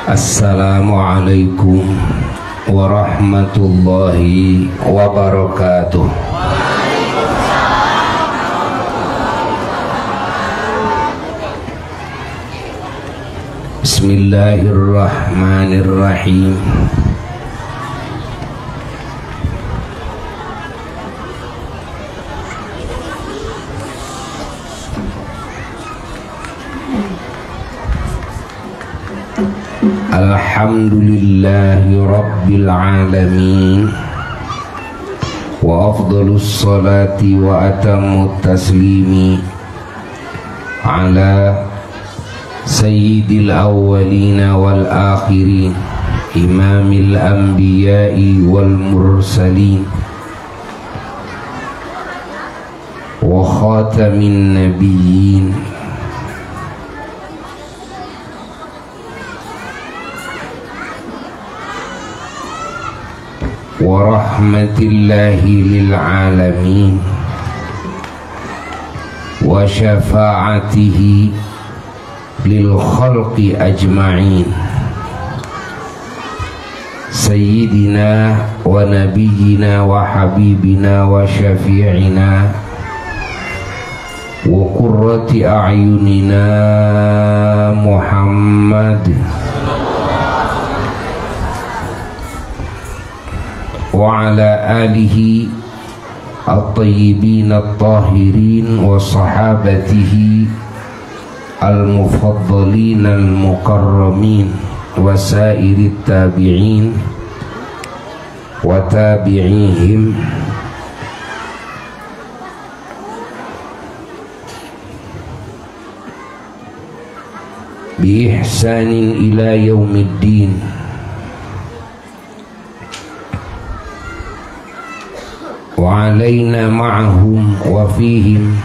Assalamualaikum warahmatullahi wabarakatuh. Bismillahirrahmanirrahim. Alhamdulillahi rabbil alamin. Wa afdalus salati wa atammut taslimi ala sayyidil awwalina wal akhirin, imamil anbiya'i wal mursalin, wa khatamin nabiyyin, wa rahmatillahi lil alamin, wa syafa'atihi lil khalqi ajma'in, sayyidina wa nabiyyina wa habibina wa syafi'ina wa qurrati a'yunina Muhammad wa ala alihi at-tayyibin at-tahirin wa sahabatihi al-mufaddalin al-mukarramin wa sairit tabi'in wa tabi'ihim bi ihsanin ila yaumiddin. Wa alaina ma'ahum wa fihim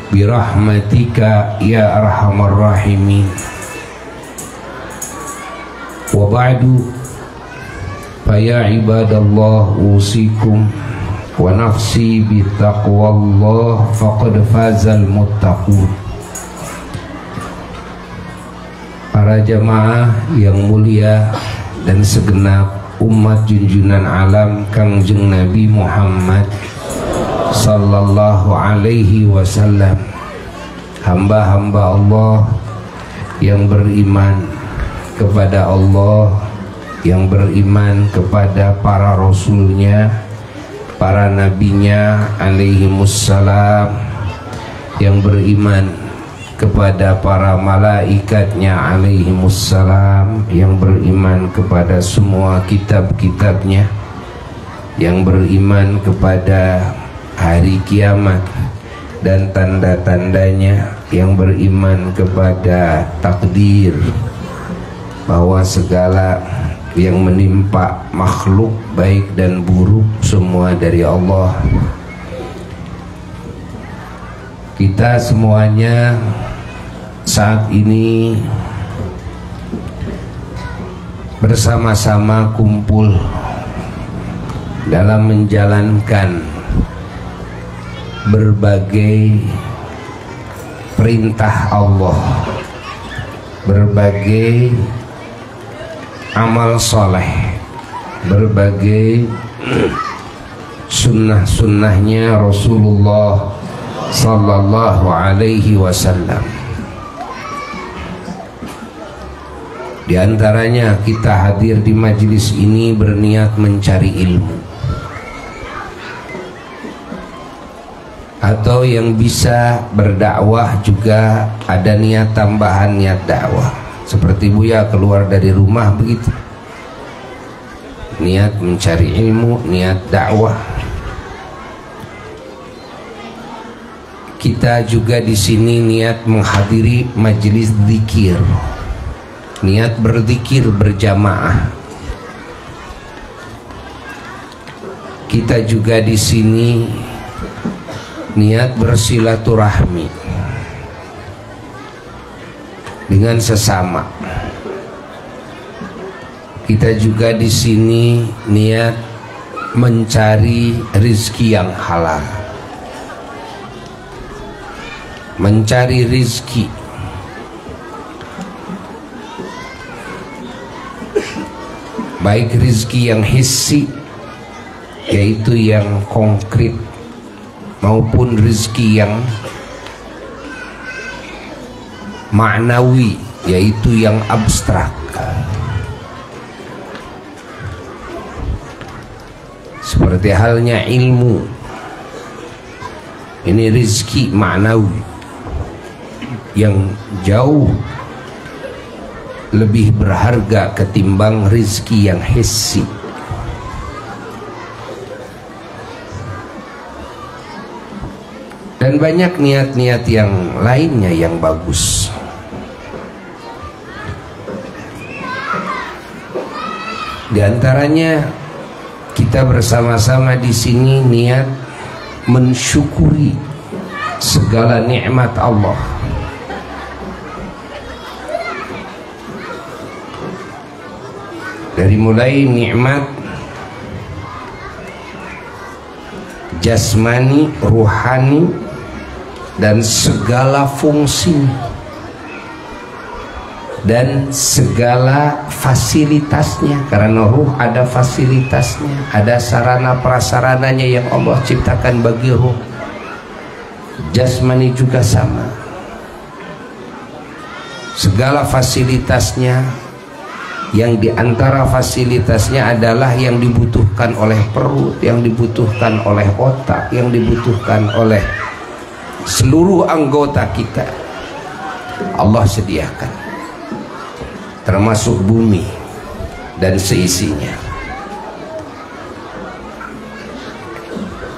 birahmatika ya arhamar rahimin. Wa ba'du, fa ya ibadallah usikum wa nafsi bittaqwallah faqad fazal muttaqun. Para jamaah yang mulia dan segenap umat junjunan alam Kangjeng Nabi Muhammad sallallahu alaihi wasallam, hamba-hamba Allah yang beriman kepada Allah, yang beriman kepada para rasulnya, para nabinya alaihimussalam, yang beriman kepada para malaikatnya alaihimussalam, yang beriman kepada semua kitab-kitabnya, yang beriman kepada hari kiamat dan tanda-tandanya, yang beriman kepada takdir, bahwa segala yang menimpa makhluk baik dan buruk semua dari Allah. Kita semuanya saat ini bersama-sama kumpul dalam menjalankan berbagai perintah Allah, berbagai amal soleh, berbagai sunnah-sunnahnya Rasulullah sallallahu alaihi wasallam. Di antaranya kita hadir di majelis ini berniat mencari ilmu, atau yang bisa berdakwah juga ada niat tambahan, niat dakwah. Seperti Buya keluar dari rumah begitu, niat mencari ilmu, niat dakwah. Kita juga di sini niat menghadiri majelis zikir, niat berzikir berjamaah. Kita juga di sini niat bersilaturahmi dengan sesama. Kita juga di sini niat mencari rizki yang halal, mencari rizki baik rizki yang hissi, yaitu yang konkret, maupun rizki yang ma'nawi, yaitu yang abstrak. Seperti halnya ilmu, ini rizki ma'nawi yang jauh lebih berharga ketimbang rizki yang hissi. Dan banyak niat-niat yang lainnya yang bagus. Di antaranya kita bersama-sama di sini niat mensyukuri segala nikmat Allah. Dari mulai nikmat jasmani, ruhani, dan segala fungsi dan segala fasilitasnya, karena ruh ada fasilitasnya, ada sarana prasarananya yang Allah ciptakan bagi ruh. Jasmani juga sama, segala fasilitasnya, yang diantara fasilitasnya adalah yang dibutuhkan oleh perut, yang dibutuhkan oleh otak, yang dibutuhkan oleh seluruh anggota kita, Allah sediakan, termasuk bumi dan seisinya.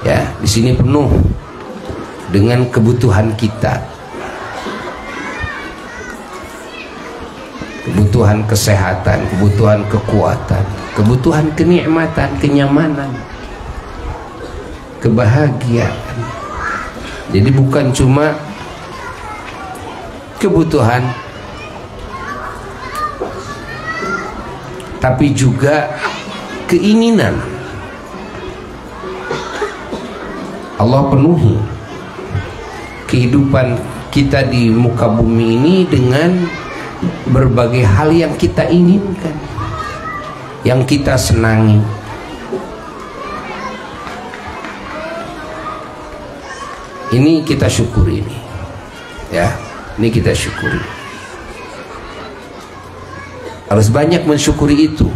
Ya, di sini penuh dengan kebutuhan kita, kebutuhan kesehatan, kebutuhan kekuatan, kebutuhan kenikmatan, kenyamanan, kebahagiaan. Jadi bukan cuma kebutuhan, tapi juga keinginan. Allah penuhi kehidupan kita di muka bumi ini dengan berbagai hal yang kita inginkan, yang kita senangi. Ini kita syukuri ini, ya. Ini kita syukuri. Harus banyak mensyukuri itu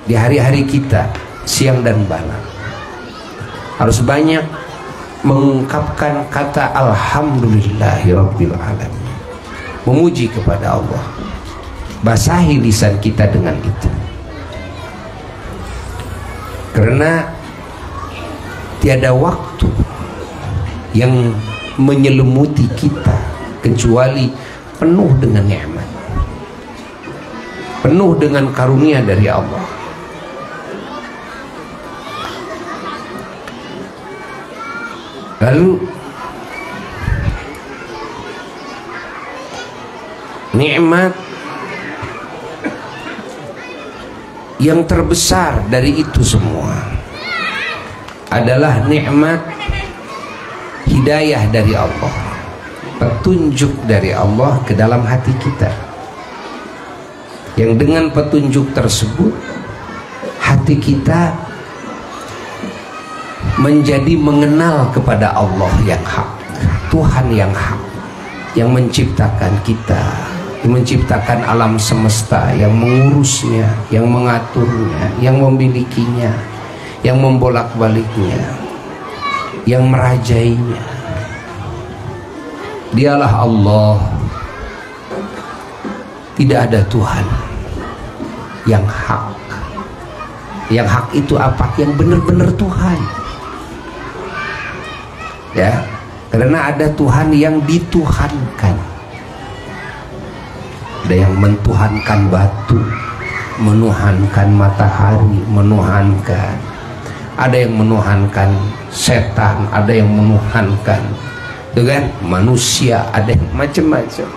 di hari-hari kita, siang dan malam. Harus banyak mengungkapkan kata alhamdulillahirabbil alamin, memuji kepada Allah. Basahi lisan kita dengan itu, karena tiada waktu yang menyelimuti kita kecuali penuh dengan nikmat, penuh dengan karunia dari Allah. Lalu nikmat yang terbesar dari itu semua adalah nikmat hidayah dari Allah, petunjuk dari Allah ke dalam hati kita, yang dengan petunjuk tersebut hati kita menjadi mengenal kepada Allah yang hak, Tuhan yang hak, yang menciptakan kita, yang menciptakan alam semesta, yang mengurusnya, yang mengaturnya, yang memilikinya, yang membolak-baliknya, yang merajainya. Dialah Allah. Tidak ada Tuhan yang hak. Yang hak itu apa? Yang benar-benar Tuhan. Ya, karena ada Tuhan yang dituhankan. Ada yang mentuhankan batu, menuhankan matahari, menuhankan. Ada yang menuhankan setan, ada yang menuhankan dengan manusia, ada yang macam-macam.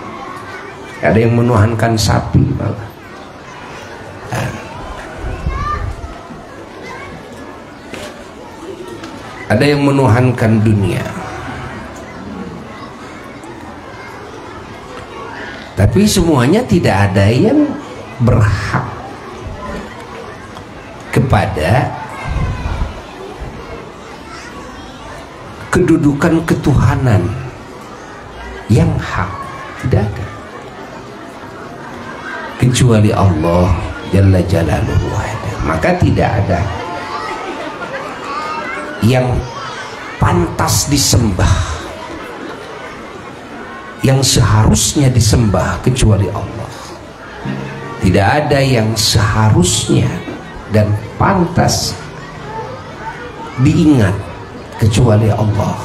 Ada yang menuhankan sapi malah. Ada yang menuhankan dunia. Tapi semuanya tidak ada yang berhak kepada kedudukan ketuhanan yang hak, tidak ada kecuali Allah Jalla Jalaluhu. Maka tidak ada yang pantas disembah, yang seharusnya disembah kecuali Allah. Tidak ada yang seharusnya dan pantas diingat kecuali Allah.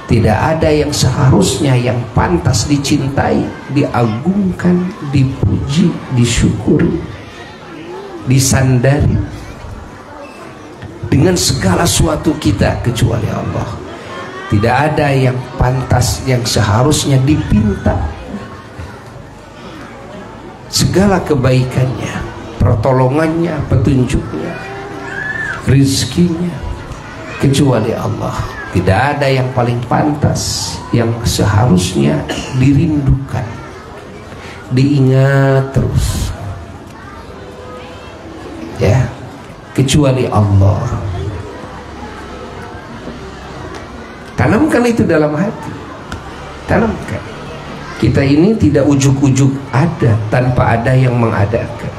Tidak ada yang seharusnya, yang pantas dicintai, diagungkan, dipuji, disyukuri, disandari dengan segala sesuatu kita kecuali Allah. Tidak ada yang pantas, yang seharusnya dipinta segala kebaikannya, pertolongannya, petunjuknya, rizkinya kecuali Allah. Tidak ada yang paling pantas, yang seharusnya dirindukan, diingat terus, ya, kecuali Allah. Tanamkan itu dalam hati, tanamkan. Kita ini tidak ujuk-ujuk ada tanpa ada yang mengadakan.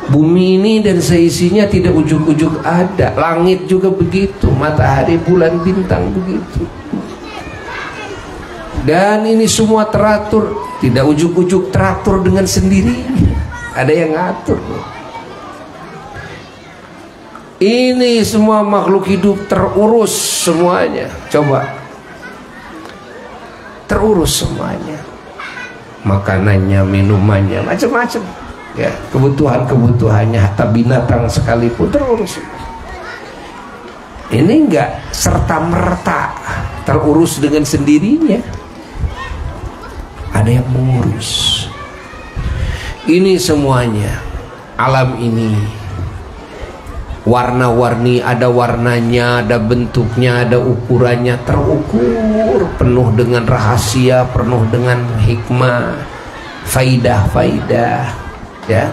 Bumi ini dan seisinya tidak ujuk-ujuk ada. Langit juga begitu, matahari, bulan, bintang begitu. Dan ini semua teratur, tidak ujuk-ujuk teratur dengan sendirinya. Ada yang ngatur. Ini semua makhluk hidup terurus semuanya. Coba, terurus semuanya. Makanannya, minumannya, macam-macam. Ya, kebutuhan-kebutuhannya, hatta binatang sekalipun terurus. Ini enggak serta-merta terurus dengan sendirinya. Ada yang mengurus. Ini semuanya, alam ini warna-warni, ada warnanya, ada bentuknya, ada ukurannya, terukur, penuh dengan rahasia, penuh dengan hikmah, faidah-faidah. Ya,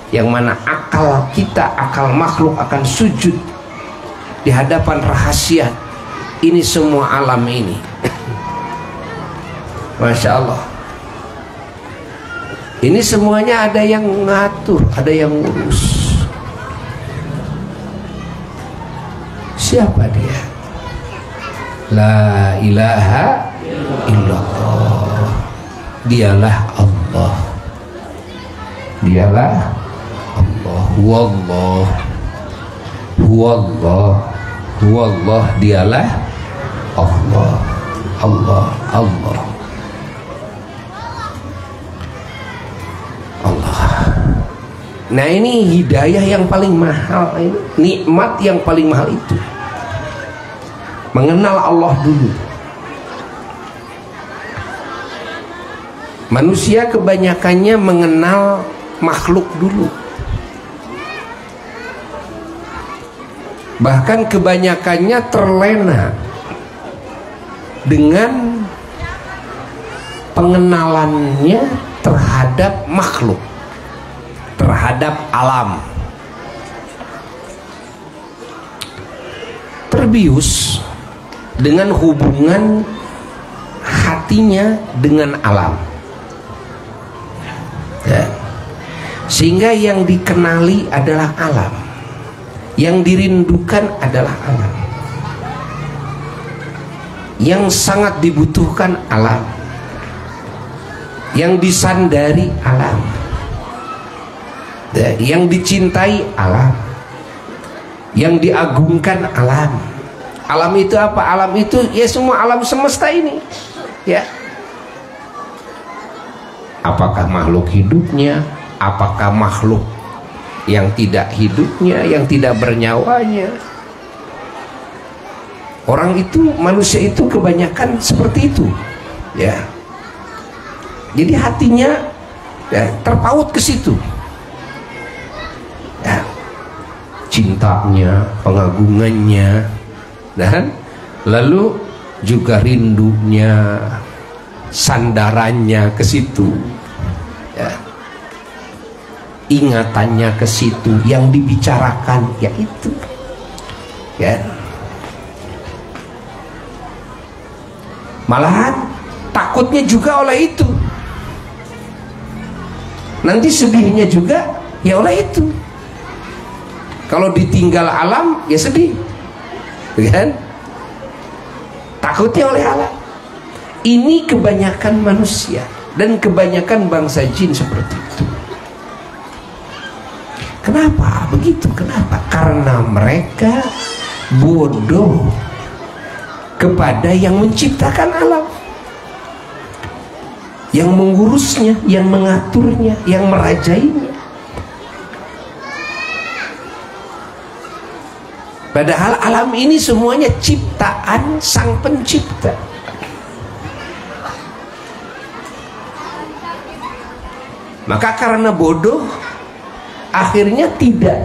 yang mana akal kita, akal makhluk akan sujud di hadapan rahasia ini semua alam ini. Masya Allah. Ini semuanya ada yang ngatur, ada yang ngurus. Siapa dia? La ilaha illallah. Dialah Allah. Dialah Allah. Huwallah. Huwallah. Huwallah. Dialah Allah. Allah. Allah. Allah. Nah, ini hidayah yang paling mahal, ini nikmat yang paling mahal itu. Mengenal Allah dulu. Manusia kebanyakannya mengenal makhluk dulu. Bahkan kebanyakannya terlena dengan pengenalannya terhadap makhluk, terhadap alam. Terbius dengan hubungan hatinya dengan alam. Ya. Sehingga yang dikenali adalah alam, yang dirindukan adalah alam, yang sangat dibutuhkan alam, yang disandari alam, ya, yang dicintai alam, yang diagungkan alam. Alam itu apa? Alam itu ya semua alam semesta ini, ya. Apakah makhluk hidupnya, apakah makhluk yang tidak hidupnya, yang tidak bernyawanya. Orang itu, manusia itu kebanyakan seperti itu, ya. Jadi hatinya ya, terpaut ke situ, ya. Cintanya, pengagungannya, dan lalu juga rindunya, sandarannya ke situ, ya. Ingatannya ke situ, yang dibicarakan ya itu, ya. Malahan takutnya juga oleh itu, nanti sedihnya juga ya oleh itu. Kalau ditinggal alam ya sedih, kan? Takutnya oleh alam. Ini kebanyakan manusia dan kebanyakan bangsa jin seperti itu. Kenapa begitu? Kenapa? Karena mereka bodoh kepada yang menciptakan alam, yang mengurusnya, yang mengaturnya, yang merajainya. Padahal alam ini semuanya ciptaan Sang Pencipta. Maka karena bodoh, akhirnya tidak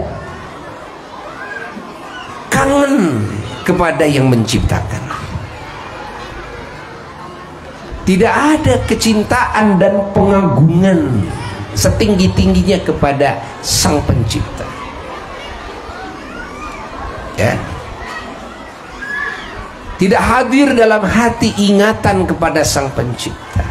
kangen kepada yang menciptakan. Tidak ada kecintaan dan pengagungan setinggi-tingginya kepada Sang Pencipta, ya. Tidak hadir dalam hati ingatan kepada Sang Pencipta.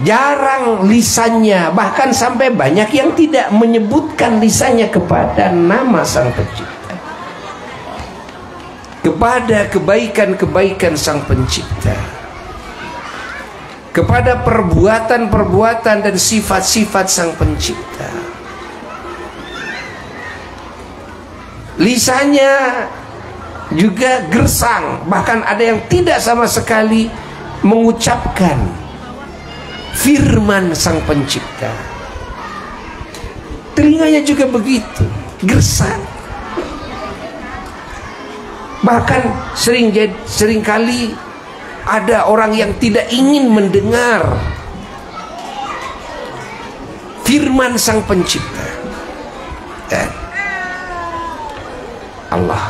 Jarang lisannya, bahkan sampai banyak yang tidak menyebutkan lisannya kepada nama Sang Pencipta, kepada kebaikan-kebaikan Sang Pencipta, kepada perbuatan-perbuatan dan sifat-sifat Sang Pencipta. Lisannya juga gersang, bahkan ada yang tidak sama sekali mengucapkan firman Sang Pencipta. Telinganya juga begitu, gersang. Bahkan seringkali ada orang yang tidak ingin mendengar firman Sang Pencipta, ya. Allah.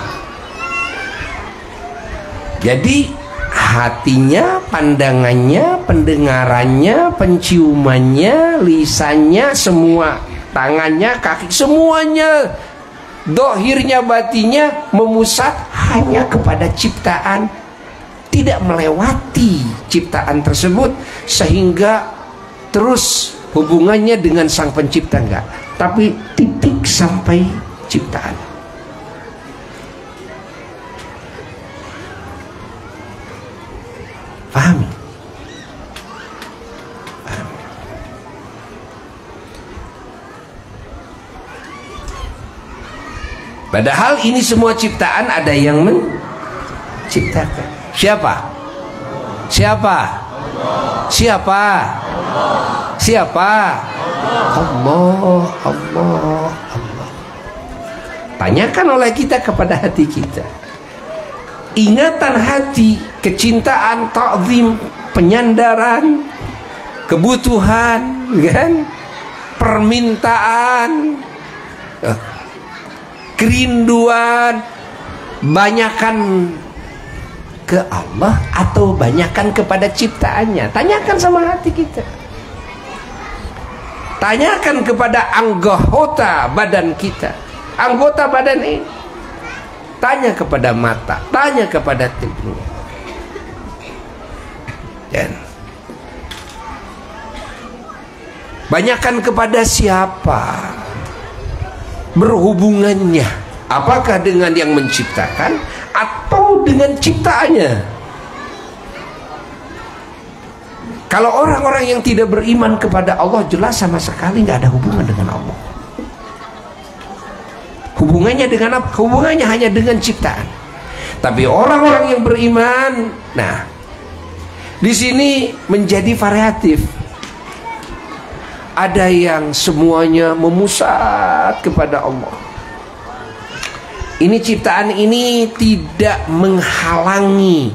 Jadi hatinya, pandangannya, pendengarannya, penciumannya, lisannya, semua, tangannya, kaki, semuanya, dohirnya, batinnya memusat hanya kepada ciptaan, tidak melewati ciptaan tersebut sehingga terus hubungannya dengan Sang Pencipta, enggak, tapi titik sampai ciptaan. Pahami? Pahami. Padahal ini semua ciptaan ada yang menciptakan. Siapa? Siapa? Siapa? Siapa? Allah, Allah, Allah. Tanyakan oleh kita kepada hati kita. Ingatan hati, kecintaan, ta'zim, penyandaran, kebutuhan, kan? Permintaan, kerinduan, banyakan ke Allah atau banyakan kepada ciptaannya? Tanyakan sama hati kita. Tanyakan kepada anggota badan kita, anggota badan ini. Tanya kepada mata, tanya kepada telinga. Dan banyakkan kepada siapa berhubungannya, apakah dengan yang menciptakan atau dengan ciptaannya. Kalau orang-orang yang tidak beriman kepada Allah, jelas sama sekali nggak ada hubungan dengan Allah. Hubungannya dengan apa? Hubungannya hanya dengan ciptaan. Tapi orang-orang yang beriman, nah, di sini menjadi variatif. Ada yang semuanya memusat kepada Allah. Ini ciptaan ini tidak menghalangi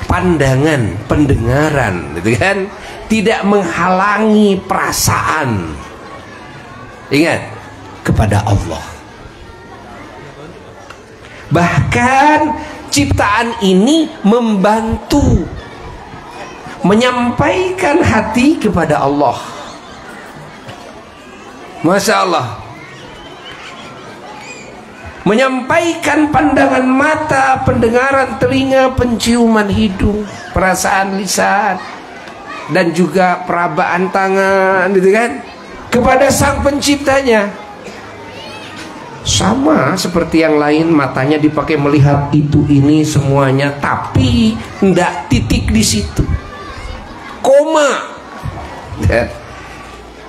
pandangan, pendengaran, gitu kan? Tidak menghalangi perasaan. Ingat, kepada Allah. Bahkan ciptaan ini membantu menyampaikan hati kepada Allah. Masya Allah. Menyampaikan pandangan mata, pendengaran telinga, penciuman hidung, perasaan lisan, dan juga perabaan tangan, gitu kan, kepada sang penciptanya. Sama seperti yang lain, matanya dipakai melihat itu ini semuanya, tapi tidak titik di situ, koma,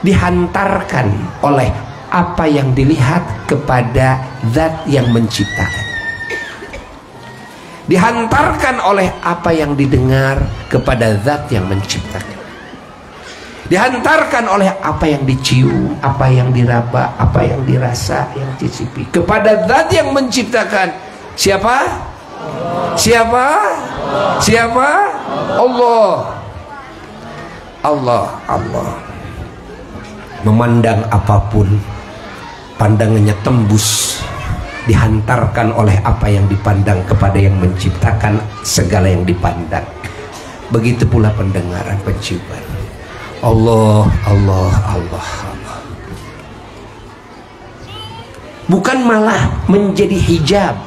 dihantarkan oleh apa yang dilihat kepada zat yang menciptakan, dihantarkan oleh apa yang didengar kepada zat yang menciptakan, dihantarkan oleh apa yang dicium, apa yang diraba, apa yang dirasa, yang dicicipi kepada zat yang menciptakan. Siapa? Siapa? Siapa? Allah. Allah. Allah. Memandang apapun, pandangannya tembus, dihantarkan oleh apa yang dipandang kepada yang menciptakan segala yang dipandang. Begitu pula pendengaran, penciuman. Allah, Allah, Allah, Allah. Bukan malah menjadi hijab.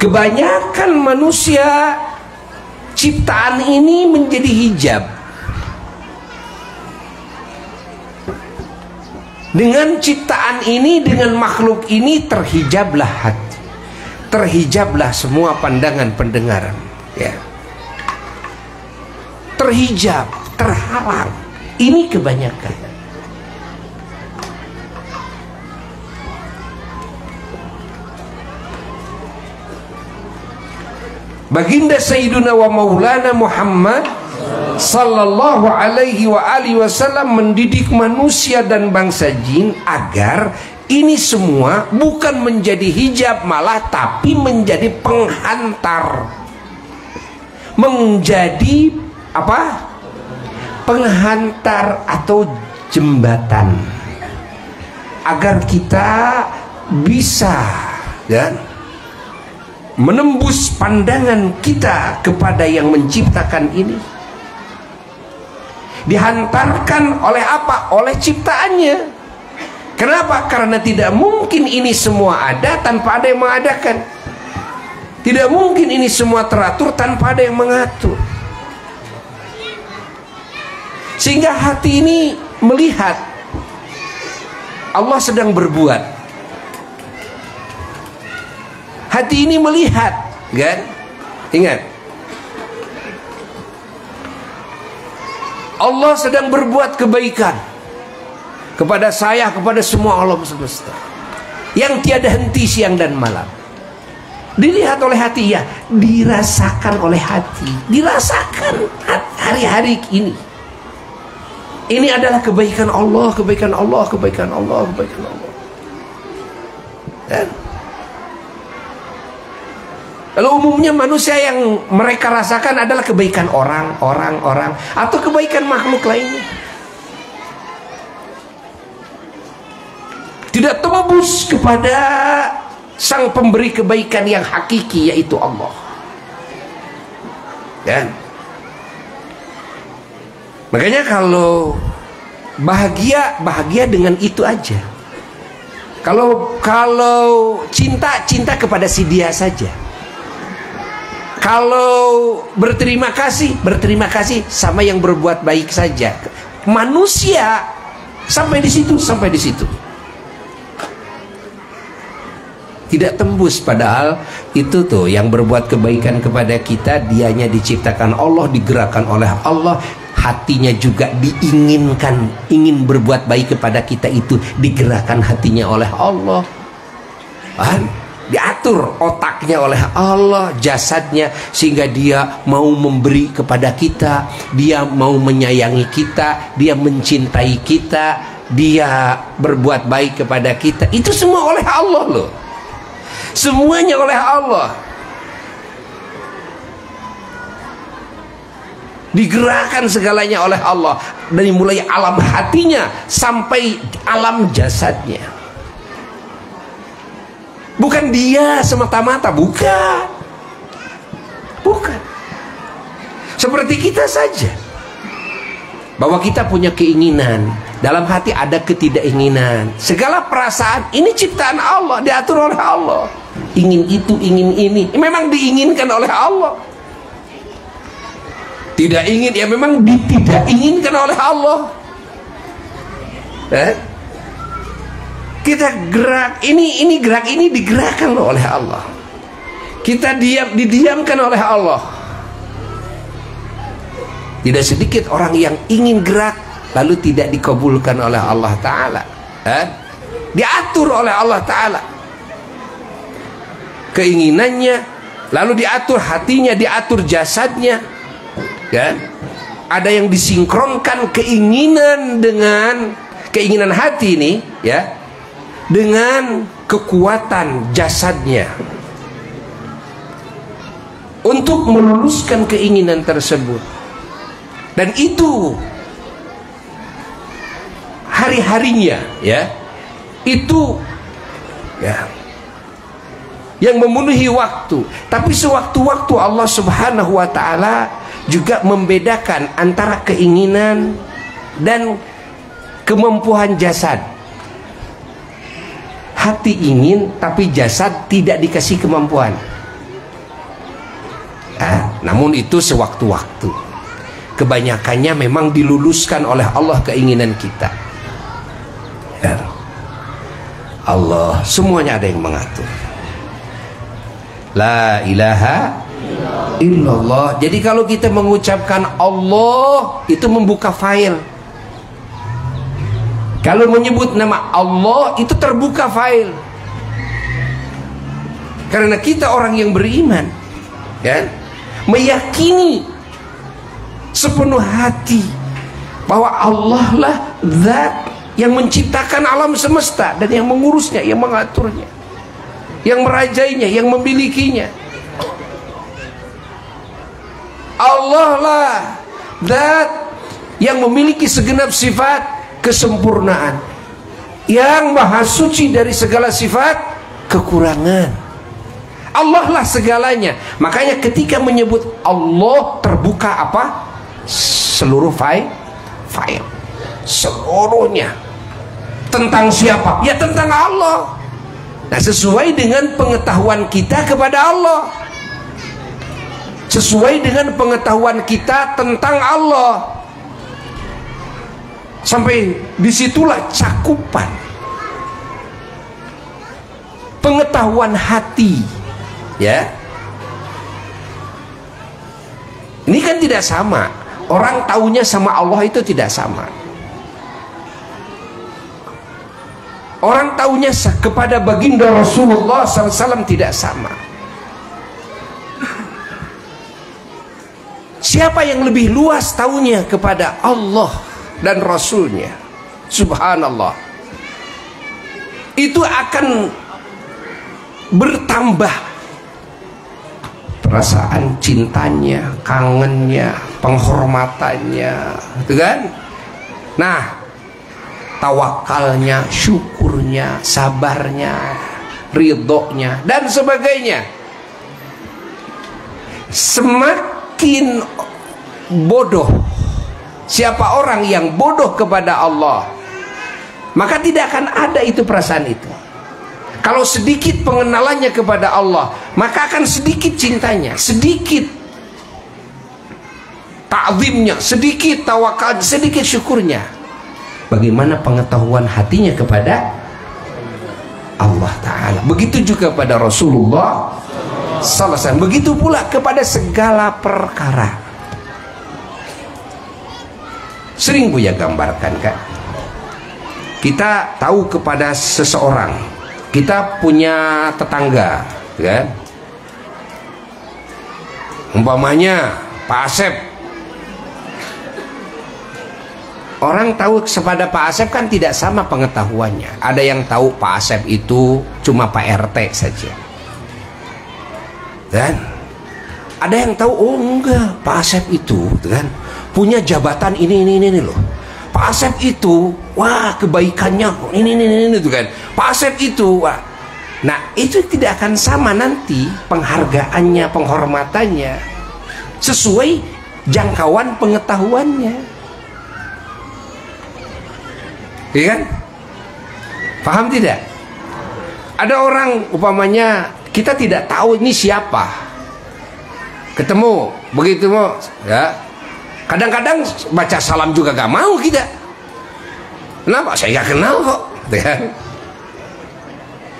Kebanyakan manusia ciptaan ini menjadi hijab. Dengan ciptaan ini, dengan makhluk ini, terhijablah hati, terhijablah semua pandangan pendengaran, ya. Terhijab, terhalang. Ini kebanyakan. Baginda Sayyiduna wa Maulana Muhammad sallallahu alaihi wa alihi wasallam mendidik manusia dan bangsa jin agar ini semua bukan menjadi hijab, malah tapi menjadi penghantar, menjadi apa? Penghantar atau jembatan, agar kita bisa, ya, menembus pandangan kita kepada yang menciptakan ini. Dihantarkan oleh apa? Oleh ciptaannya. Kenapa? Karena tidak mungkin ini semua ada tanpa ada yang mengadakan. Tidak mungkin ini semua teratur tanpa ada yang mengatur. Sehingga hati ini melihat Allah sedang berbuat. Hati ini melihat, kan? Ingat, Allah sedang berbuat kebaikan kepada saya, kepada semua alam semesta yang tiada henti siang dan malam. Dilihat oleh hati, ya, dirasakan oleh hati, dirasakan hari-hari ini. Ini adalah kebaikan Allah, kebaikan Allah, kebaikan Allah, kebaikan Allah. Dan lalu umumnya manusia yang mereka rasakan adalah kebaikan orang atau kebaikan makhluk lainnya. Tidak tembus kepada sang pemberi kebaikan yang hakiki, yaitu Allah. Dan makanya kalau bahagia dengan itu aja. Kalau cinta kepada si dia saja. Kalau berterima kasih sama yang berbuat baik saja. Manusia sampai di situ. Tidak tembus, padahal itu tuh yang berbuat kebaikan kepada kita, dianya diciptakan Allah, digerakkan oleh Allah, hatinya juga diinginkan, ingin berbuat baik kepada kita, itu digerakkan hatinya oleh Allah. Diatur otaknya oleh Allah, jasadnya, sehingga dia mau memberi kepada kita, dia mau menyayangi kita, dia mencintai kita, dia berbuat baik kepada kita. Itu semua oleh Allah loh. Semuanya oleh Allah. Digerakkan segalanya oleh Allah, dari mulai alam hatinya sampai alam jasadnya. Bukan dia semata-mata, bukan. Bukan. Seperti kita saja, bahwa kita punya keinginan, dalam hati ada ketidakinginan. Segala perasaan ini ciptaan Allah, diatur oleh Allah. Ingin itu, ingin ini, memang diinginkan oleh Allah. Tidak ingin, ya memang tidak inginkan oleh Allah. Kita gerak, ini gerak, ini digerakkan oleh Allah. Kita diam, didiamkan oleh Allah. Tidak sedikit orang yang ingin gerak lalu tidak dikabulkan oleh Allah Ta'ala. Diatur oleh Allah Ta'ala keinginannya, lalu diatur hatinya, diatur jasadnya. Ada yang disinkronkan keinginan dengan keinginan hati ini, dengan kekuatan jasadnya untuk meluluskan keinginan tersebut. Dan itu hari-harinya, itu yang memenuhi waktu. Tapi sewaktu-waktu Allah Subhanahu wa ta'ala juga membedakan antara keinginan dan kemampuan jasad. Hati ingin tapi jasad tidak dikasih kemampuan. Namun itu sewaktu-waktu. Kebanyakannya memang diluluskan oleh Allah keinginan kita. Allah semuanya ada yang mengatur. La ilaha illallah. Jadi kalau kita mengucapkan Allah, itu membuka file. Kalau menyebut nama Allah, itu terbuka file. Karena kita orang yang beriman, meyakini sepenuh hati bahwa Allah lah zat yang menciptakan alam semesta dan yang mengurusnya, yang mengaturnya, yang merajainya, yang memilikinya. Allah lah zat yang memiliki segenap sifat kesempurnaan, yang maha suci dari segala sifat kekurangan. Allah lah segalanya. Makanya ketika menyebut Allah, terbuka apa? Seluruh file seluruhnya. Tentang siapa? Ya tentang Allah. Nah, sesuai dengan pengetahuan kita kepada Allah, sesuai dengan pengetahuan kita tentang Allah. Sampai disitulah cakupan pengetahuan hati. Ini kan tidak sama. Orang taunya sama Allah itu tidak sama. Orang taunya kepada baginda Rasulullah SAW tidak sama. Siapa yang lebih luas taunya kepada Allah dan Rasulnya? Subhanallah. Itu akan bertambah perasaan cintanya, kangennya, penghormatannya, gitu kan? Nah, tawakalnya, syukurnya, sabarnya, ridhonya, dan sebagainya. Semakin bodoh siapa orang yang bodoh kepada Allah, maka tidak akan ada itu perasaan itu. Kalau sedikit pengenalannya kepada Allah, maka akan sedikit cintanya, sedikit ta'zimnya, sedikit tawakal, sedikit syukurnya. Bagaimana pengetahuan hatinya kepada Allah Ta'ala. Begitu juga pada Rasulullah sallallahu alaihi wasallam. Begitu pula kepada segala perkara. Sering Buya gambarkan, kan? Kita tahu kepada seseorang, kita punya tetangga, kan? Umpamanya Pak Asep. Orang tahu kepada Pak Asep kan tidak sama pengetahuannya. Ada yang tahu Pak Asep itu cuma Pak RT saja, dan ada yang tahu, oh enggak, Pak Asep itu, kan, punya jabatan ini loh. Pak Asep itu, wah kebaikannya ini tuh kan. Pak Asep itu, wah. Nah, itu tidak akan sama nanti penghargaannya, penghormatannya sesuai jangkauan pengetahuannya. Iya kan? Paham tidak? Ada orang umpamanya kita tidak tahu ini siapa, ketemu begitu mau ya, kadang-kadang baca salam juga gak mau kita. Kenapa? Saya gak kenal kok, ya.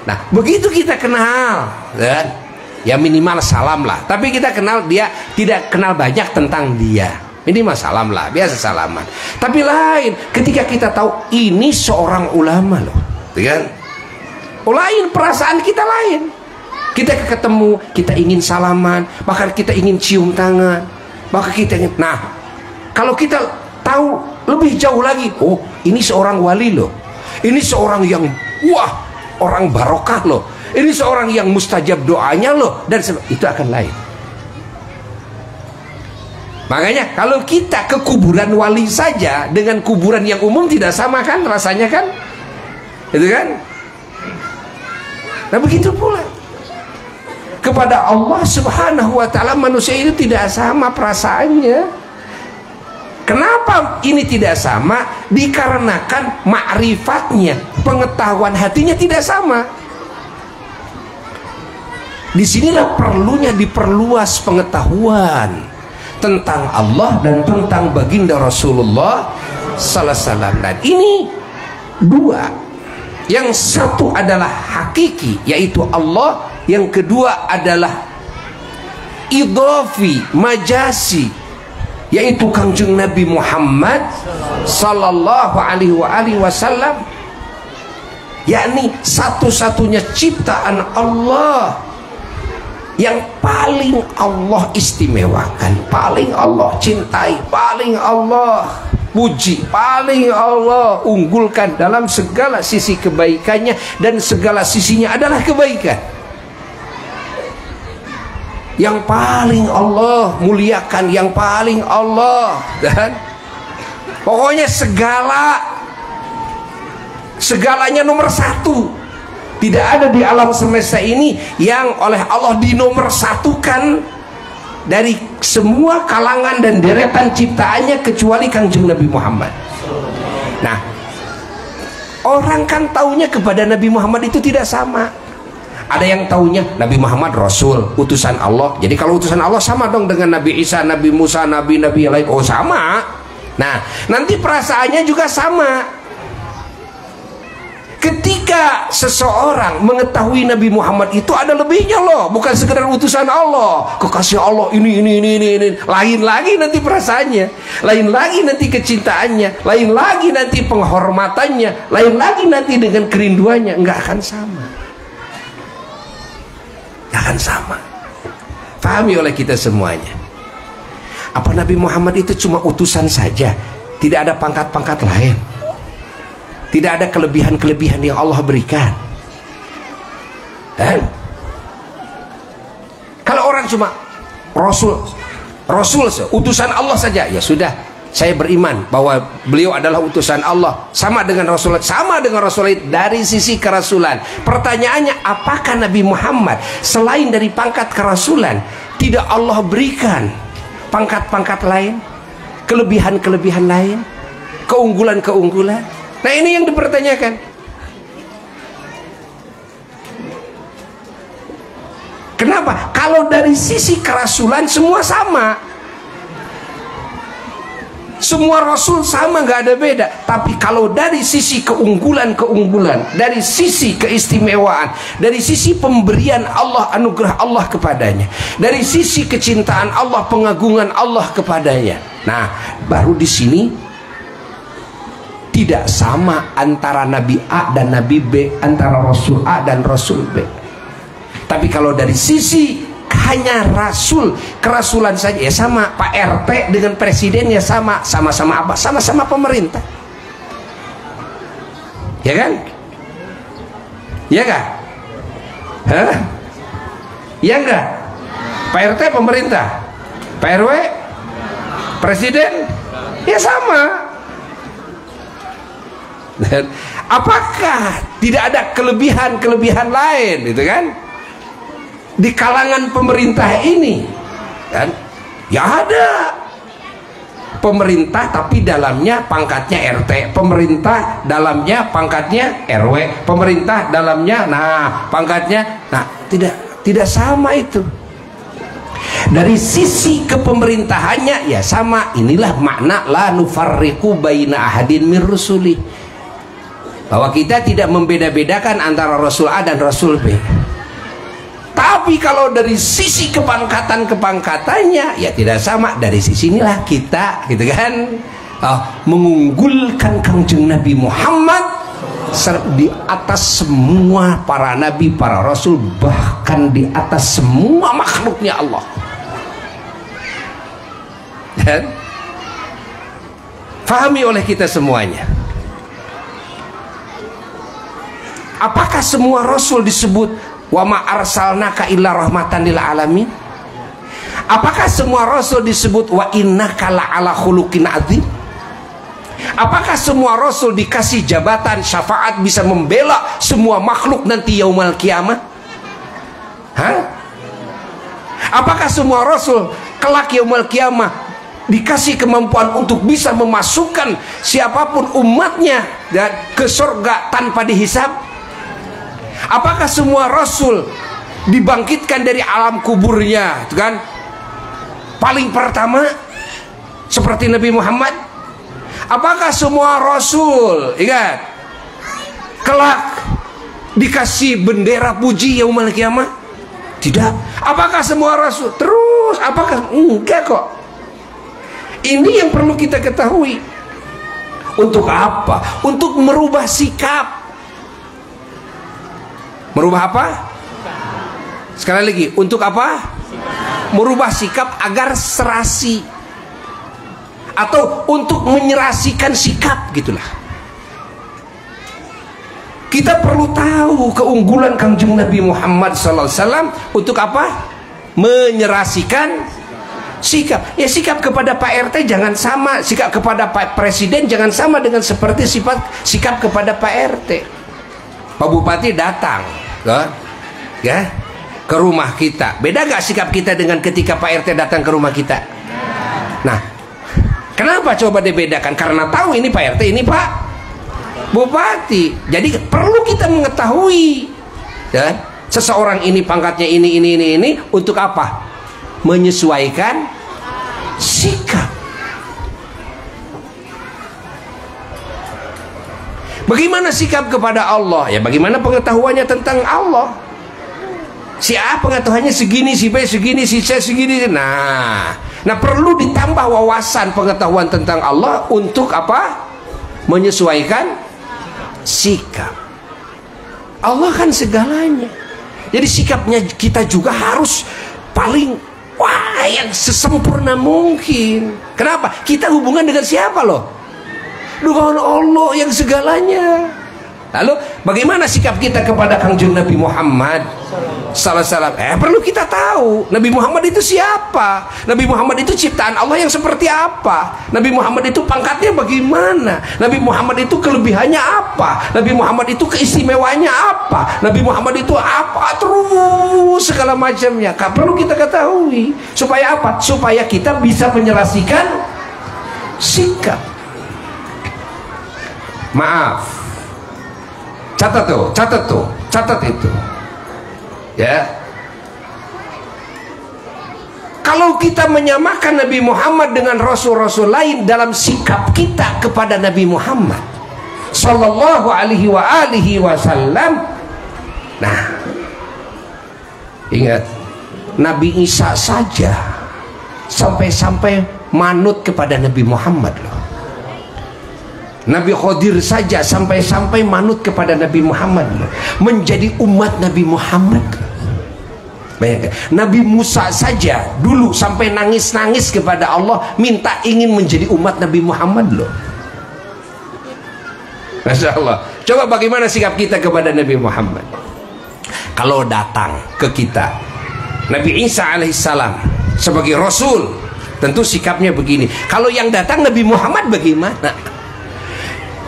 Nah begitu kita kenal, ya minimal salam lah. Tapi kita kenal dia, tidak kenal banyak tentang dia, minimal salam lah, biasa salaman. Tapi lain ketika kita tahu ini seorang ulama loh, kan? Lain perasaan kita lain. Kita ketemu, kita ingin salaman, bahkan kita ingin cium tangan, bahkan kita ingin. Nah, kalau kita tahu lebih jauh lagi, oh ini seorang wali loh, ini seorang yang wah orang barokah loh, ini seorang yang mustajab doanya loh, dan itu akan lain. Makanya kalau kita ke kuburan wali saja dengan kuburan yang umum tidak sama kan rasanya kan, itu kan? Nah begitu pula kepada Allah Subhanahu wa ta'ala, manusia itu tidak sama perasaannya. Kenapa ini tidak sama? Dikarenakan ma'rifatnya, pengetahuan hatinya tidak sama. Disinilah perlunya diperluas pengetahuan tentang Allah dan tentang baginda Rasulullah sallallahu alaihi wasallam. Dan ini dua, yang satu adalah hakiki yaitu Allah, yang kedua adalah idhafi majasi yaitu Kangjeng Nabi Muhammad sallallahu alaihi wasallam, yakni satu-satunya ciptaan Allah yang paling Allah istimewakan, paling Allah cintai, paling Allah puji, paling Allah unggulkan dalam segala sisi kebaikannya, dan segala sisinya adalah kebaikan. Yang paling Allah muliakan, yang paling Allah, dan pokoknya segalanya nomor satu. Tidak ada di alam semesta ini yang oleh Allah dinomorsatukan dari semua kalangan dan deretan ciptaannya kecuali Kangjeng Nabi Muhammad. Nah, orang kan taunya kepada Nabi Muhammad itu tidak sama. Ada yang taunya Nabi Muhammad Rasul, utusan Allah. Jadi kalau utusan Allah sama dong dengan Nabi Isa, Nabi Musa, nabi-nabi lain. Oh sama. Nah, nanti perasaannya juga sama. Ketika seseorang mengetahui Nabi Muhammad itu ada lebihnya loh, bukan sekedar utusan Allah, kekasih Allah ini. Lain lagi nanti perasaannya, lain lagi nanti kecintaannya, lain lagi nanti penghormatannya, lain lagi nanti dengan kerinduannya. Nggak akan sama, nggak akan sama. Pahami oleh kita semuanya. Apa Nabi Muhammad itu cuma utusan saja, tidak ada pangkat-pangkat lain? Tidak ada kelebihan-kelebihan yang Allah berikan. Kalau orang cuma Rasul, utusan Allah saja, ya sudah, saya beriman bahwa beliau adalah utusan Allah, sama dengan Rasul, dari sisi kerasulan. Pertanyaannya, apakah Nabi Muhammad selain dari pangkat kerasulan tidak Allah berikan pangkat-pangkat lain, kelebihan-kelebihan lain, keunggulan-keunggulan? Nah ini yang dipertanyakan. Kenapa? Kalau dari sisi kerasulan semua sama, semua Rasul sama, nggak ada beda. Tapi kalau dari sisi keunggulan-keunggulan, dari sisi keistimewaan, dari sisi pemberian Allah, anugerah Allah kepadanya, dari sisi kecintaan Allah, pengagungan Allah kepadanya, nah baru di sini tidak sama antara Nabi A dan Nabi B, antara Rasul A dan Rasul B. Tapi kalau dari sisi hanya Rasul, kerasulan saja ya sama. Pak RT dengan presiden ya sama. Sama-sama apa? Sama-sama pemerintah. Ya kan? Ya kan? Hah? Ya enggak? Pak RT pemerintah, Pak RW presiden ya sama. Dan apakah tidak ada kelebihan-kelebihan lain, gitu kan, di kalangan pemerintah ini, kan? Ya ada. Pemerintah tapi dalamnya pangkatnya RT, pemerintah dalamnya pangkatnya RW, pemerintah dalamnya pangkatnya tidak sama itu. Dari sisi kepemerintahannya ya sama. Inilah makna la nufarriqu baina ahadin min rusuli, bahwa kita tidak membeda-bedakan antara Rasul A dan Rasul B. Tapi kalau dari sisi kepangkatannya ya tidak sama. Dari sisi inilah kita gitu kan, mengunggulkan Kangjeng Nabi Muhammad di atas semua para nabi, para rasul, bahkan di atas semua makhluknya Allah. Dan fahami oleh kita semuanya. Apakah semua rasul disebut wa ma arsalnaka illa rahmatan lil alamin? Apakah semua rasul disebut wa innaka la'ala khuluqin adzim? Apakah semua rasul dikasih jabatan syafaat bisa membela semua makhluk nanti yaumul kiamah? Apakah semua rasul kelak yaumul kiamah dikasih kemampuan untuk bisa memasukkan siapapun umatnya ke surga tanpa dihisab? Apakah semua rasul dibangkitkan dari alam kuburnya, kan? Paling pertama seperti Nabi Muhammad? Apakah semua rasul, ingat, kelak dikasih bendera puji yaumul kiamah? Tidak. Apakah semua rasul? Terus, apakah? Enggak kok. Ini yang perlu kita ketahui. Untuk apa? Untuk merubah sikap. Merubah apa? Sekali lagi, untuk apa? Merubah sikap agar serasi, atau untuk menyerasikan sikap, gitulah. Kita perlu tahu keunggulan Kangjeng Nabi Muhammad SAW untuk apa? Menyerasikan sikap. Ya, sikap kepada Pak RT jangan sama, sikap kepada Pak Presiden jangan sama dengan seperti sikap kepada Pak RT. Pak Bupati datang, ya, ke rumah kita. Beda gak sikap kita dengan ketika Pak RT datang ke rumah kita? Nah, kenapa coba dibedakan? Karena tahu ini Pak RT, ini Pak Bupati. Jadi perlu kita mengetahui, ya, seseorang ini pangkatnya ini untuk apa? Menyesuaikan sikap. Bagaimana sikap kepada Allah? Ya bagaimana pengetahuannya tentang Allah? Si A pengetahuannya segini, si B segini, si C segini. Nah perlu ditambah wawasan pengetahuan tentang Allah untuk apa? Menyesuaikan sikap. Allah kan segalanya. Jadi sikapnya kita juga harus paling yang sesempurna mungkin. Kenapa? Kita hubungan dengan siapa loh? Dengan Allah yang segalanya. Lalu bagaimana sikap kita kepada Kangjeng Nabi Muhammad sallallahu alaihi wasallam? Perlu kita tahu Nabi Muhammad itu siapa. Nabi Muhammad itu ciptaan Allah yang seperti apa. Nabi Muhammad itu pangkatnya bagaimana. Nabi Muhammad itu kelebihannya apa. Nabi Muhammad itu keistimewaannya apa. Nabi Muhammad itu apa. Terus segala macamnya perlu kita ketahui. Supaya apa? Supaya kita bisa menyerasikan sikap. Maaf, catat itu, ya. Kalau kita menyamakan Nabi Muhammad dengan rasul-rasul lain dalam sikap kita kepada Nabi Muhammad sallallahu alaihi wasallam, nah, ingat, Nabi Isa saja sampai-sampai manut kepada Nabi Muhammad loh. Nabi Khidir saja sampai-sampai manut kepada Nabi Muhammad, menjadi umat Nabi Muhammad. Bayangkan, Nabi Musa saja dulu sampai nangis-nangis kepada Allah, minta ingin menjadi umat Nabi Muhammad loh. Masya Allah. Coba bagaimana sikap kita kepada Nabi Muhammad? Kalau datang ke kita Nabi Isa alaihissalam sebagai Rasul, tentu sikapnya begini. Kalau yang datang Nabi Muhammad bagaimana?